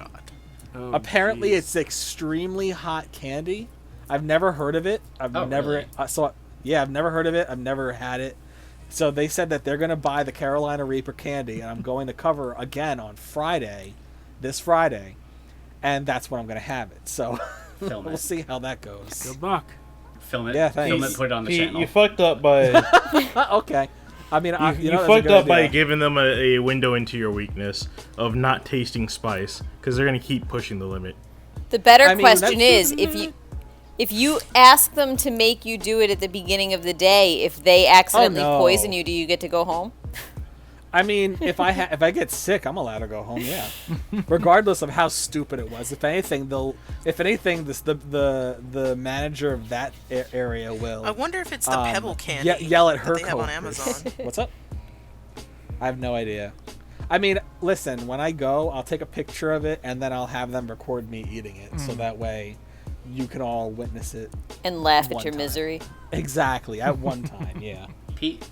Oh, Apparently, jeez. it's extremely hot candy. I've never heard of it. I've Oh, never. really? I've never heard of it. I've never had it. So they said that they're going to buy the Carolina Reaper candy, and I'm going to cover again on this Friday, and that's when I'm going to have it. So Film we'll it. see how that goes. Good luck. Film it. Yeah, thanks. Film it. Put it on the Pete, channel. you fucked up by Okay. I mean, you that's a fucked good up by idea. giving them a window into your weakness of not tasting spice because they're gonna keep pushing the limit. The better I mean, question that's- is if you ask them to make you do it at the beginning of the day, if they accidentally no. poison you, do you get to go home? I mean, if I get sick, I'm allowed to go home. Yeah, regardless of how stupid it was. If anything, the manager of that area will. I wonder if it's the Pebble candy. Yell at that her they have on coworkers. Amazon. What's up? I have no idea. I mean, listen. When I go, I'll take a picture of it and then I'll have them record me eating it, so that way you can all witness it. And laugh One at your time. misery. Exactly, at one time. Yeah. Pete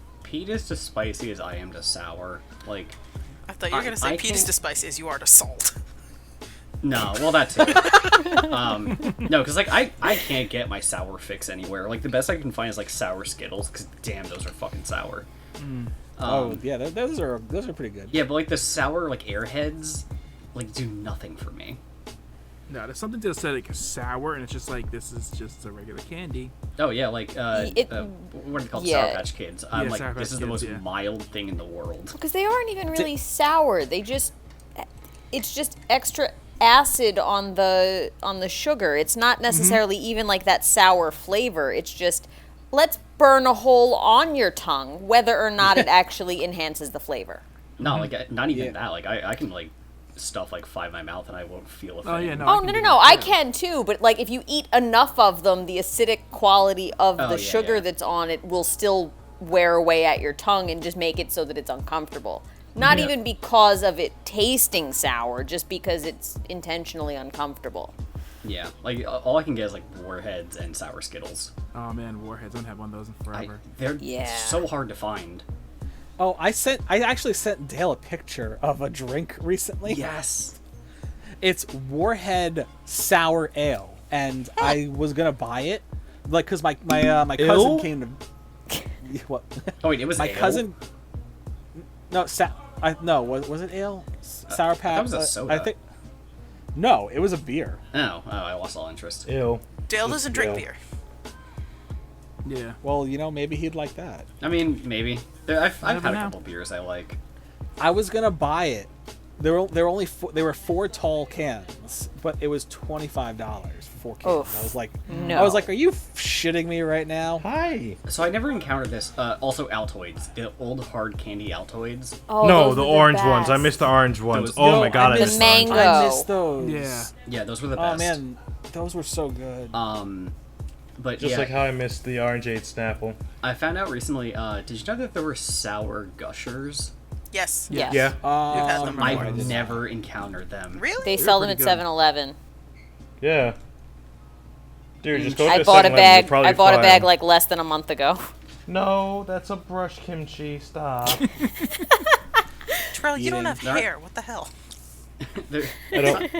is as spicy as I am to sour. Like, I thought you were gonna say I Pete is can't- as spicy as you are to salt. no, well that's it. No, because like I can't get my sour fix anywhere. Like the best I can find is like sour Skittles, because damn, those are fucking sour. Oh yeah, those are pretty good. Yeah, but like the sour like Airheads, like do nothing for me. No, there's something to say like sour, and it's just like this is just a regular candy. Oh yeah, like what are they called? Yeah. Sour Patch Kids. I'm Yeah, like, Sour this Patch is the Kids, most yeah. mild thing in the world. Because they aren't even really sour. It's just extra acid on the sugar. It's not necessarily even like that sour flavor. It's just let's burn a hole on your tongue, whether or not it actually enhances the flavor. No, like not even Yeah. that. Like I can like stuff like 5 in my mouth and I won't feel a thing. Oh yeah, no. Oh I can no do no no! that, I yeah. can too, but like if you eat enough of them, the acidic quality of Oh, the yeah, sugar yeah. that's on it will still wear away at your tongue and just make it so that it's uncomfortable. Not Yeah. even because of it tasting sour, just because it's intentionally uncomfortable. Yeah, like all I can get is like Warheads and sour Skittles. Oh man, Warheads. I haven't had one of those in forever. They're Yeah. so hard to find. Oh, I actually sent Dale a picture of a drink recently. Yes. It's Warhead Sour Ale, and I was gonna buy it, like, cause my cousin Ale? came to. What? Oh wait, it was My ale? cousin. No, was it ale? Sour Patch. that was a soda. I think. No, it was a beer. Oh, I lost all interest. Ew. Dale doesn't drink Yeah. beer. Yeah. Well, maybe he'd like that. I mean, maybe. I've Never had a know. couple beers I like. I was gonna buy it. There were only they were 4 tall cans, but it was $25 for 4 cans. Oof. I was like, No. are you shitting me right now? Hi. So I never encountered this. Also, Altoids, the old hard candy Altoids. Oh, No, those the are orange ones. I best. missed the orange ones. Those- Oh Yo, my god, I I missed The the orange mango. ones. I missed those. Yeah. Yeah, those were the best. Oh man, those were so good. But Just yeah, like how I missed the orangeade Snapple. I found out recently. Did you know that there were sour Gushers? Yes. Yes. Yeah. had them No, I I've did never encountered them. Really? They sell them pretty at good. 7-Eleven. Yeah. Dude, just go to I a bought a 7-Eleven, bag. you'll probably I bought a find- bag like less than a month ago. No, that's a brush kimchi. Stop. Terrell, you don't have Not- hair. What the hell? There- I don't.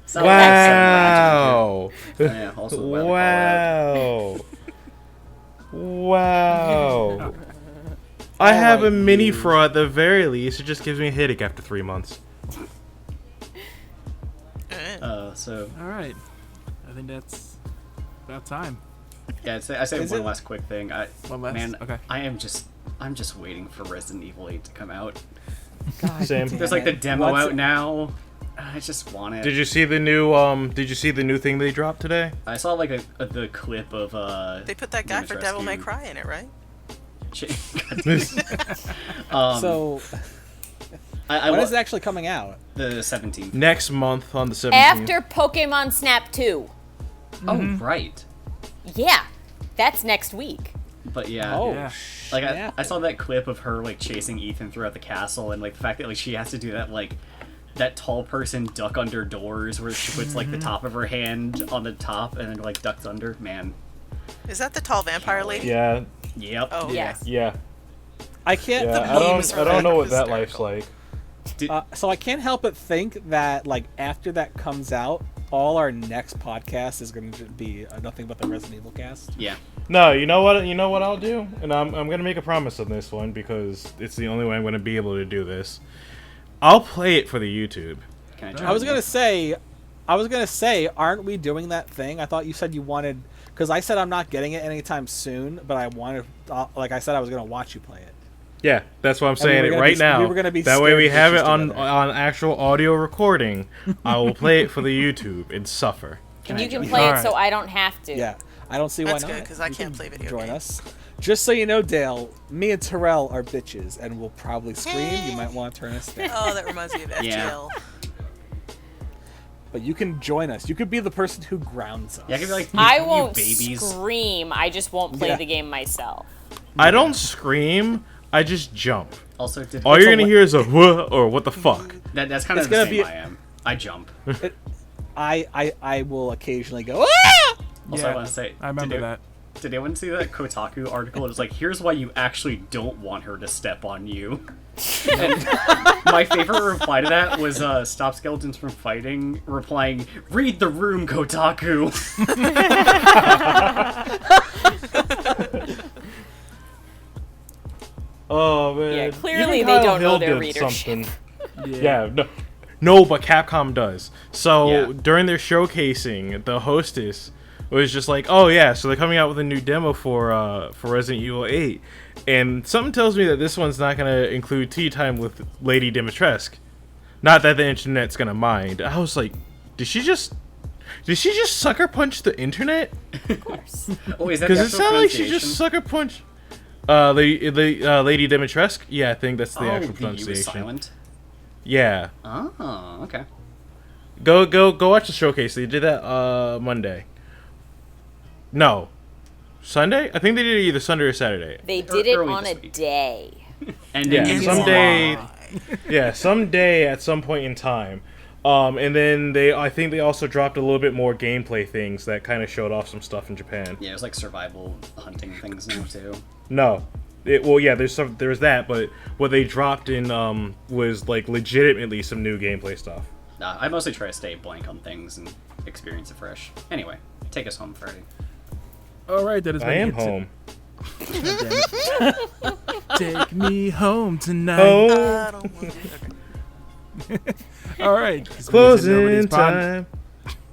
Sounds like Wow. some magic. Yeah, also the weather call out. Wow. I have a mini fro at the very least. It just gives me a headache after 3 months. So All right. I think that's about time. yeah, I say Is one it? last quick thing. One last? Man, Okay. I'm just waiting for Resident Evil 8 to come out. Same. There's like the demo What's out it- now. I just want it. Did you see the new Did you see the new thing they dropped today? I saw like the clip of They put that guy for Devil May Dimitrescu. Cry in it, right? So, I when is it actually coming out? the 17th. Next month on the 17th. After Pokemon Snap 2. Oh right, Yeah, that's next week. but yeah. Oh, Yeah. Like snap. I saw that clip of her like chasing Ethan throughout the castle, and like the fact that like she has to do that like that tall person duck under doors where she puts like the top of her hand on the top and then like ducks under. Man, Is that the tall vampire lady? Yeah, yep. Oh, Yes. yeah, I can't. yeah. memes I are, don't like, know what that life's hysterical. like. So I can't help but think that like after that comes out, all our next podcast is going to be nothing but the Resident Evil cast. Yeah. No, you know what? You know what I'll do, and I'm gonna make a promise on this one because it's the only way I'm gonna be able to do this. I'll play it for the YouTube. Can I I jump was in? gonna say, aren't we doing that thing? I thought you said you wanted, because I said I'm not getting it anytime soon, but I wanted, like I said, I was gonna watch you play it. Yeah, that's what I'm And we saying were it gonna right be- now. we were gonna be that way we scared have it bitches on together. actual audio recording. I will play it for the YouTube and suffer. And I you can join? play it Alright. so I don't have to. Yeah, I don't see why That's not. good, 'cause I You can't can play video Join games. us. Just so you know, Dale, me and Terrell are bitches, and we'll probably scream. You might want to turn us down. Oh, that reminds me of Yeah. FGL. But you can join us. You could be the person who grounds us. Yeah, I could be like, I you won't babies. scream. I just won't play Yeah. the game myself. I don't scream. I just jump. Also, did All you're a gonna li- hear is a "wha" or "what the fuck." that's kind It's of the gonna same be- I am. I jump. I will occasionally go. Ah! Also, Yeah, I want to say, I remember that. Did anyone see that Kotaku article? It was like, here's why you actually don't want her to step on you. And my favorite reply to that was Stop Skeletons from Fighting replying, read the room, Kotaku. Oh man. Yeah, clearly Even they Kyle don't know Hill their did readership. Yeah, no, but Capcom does. So Yeah. during their showcasing, the hostess was just like, "Oh yeah, so they're coming out with a new demo for Resident Evil 8, and something tells me that this one's not gonna include tea time with Lady Dimitrescu. Not that the internet's gonna mind." I was like, "Did she just sucker punch the internet? Of course. Oh, is that Because the it actual sounded like she pronunciation? just sucker punched." The Lady Dimitrescu. Yeah, I think that's the Oh, actual the U is pronunciation. silent. Yeah. Oh, okay. Go watch the showcase. They did that Monday. No. Sunday? I think they did it either Sunday or Saturday. They did it early on a this week. day. And Yeah, then someday. Yeah, someday at some point in time. And then I think they also dropped a little bit more gameplay things that kind of showed off some stuff in Japan. Yeah, it was like survival hunting things now too. No. There's that, but what they dropped in was like legitimately some new gameplay stuff. I mostly try to stay blank on things and experience it fresh. Anyway, take us home, Freddy. All right, that is. I am home. Take me home tonight. Oh, I don't want to. All right. this has been Nobody's closing Pod- time.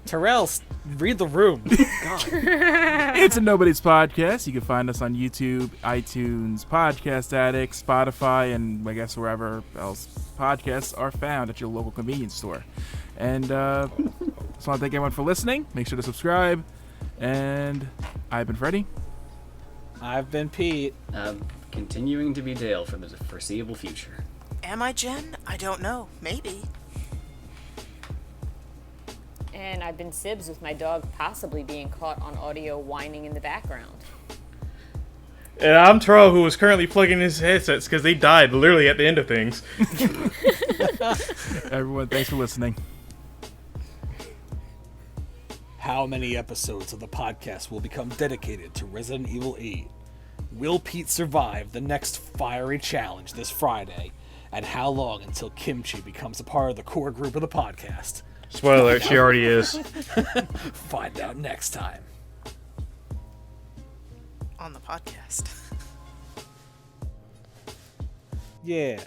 Terrell, read the room. It's a Nobody's Podcast. You can find us on YouTube, iTunes, Podcast Addict, Spotify, and I guess wherever else podcasts are found at your local convenience store. And just want to thank everyone for listening. Make sure to subscribe. And I've been Freddie. I've been Pete. Continuing to be Dale for the foreseeable future. Am I Jen? I don't know. Maybe. And I've been Sibs with my dog possibly being caught on audio whining in the background. And I'm Tro, who was currently plugging his headsets because they died literally at the end of things. Everyone, thanks for listening. How many episodes of the podcast will become dedicated to Resident Evil 8? Will Pete survive the next fiery challenge this Friday? And how long until Kimchi becomes a part of the core group of the podcast? Spoiler alert, she already is. Find out next time. On the podcast. Yeah.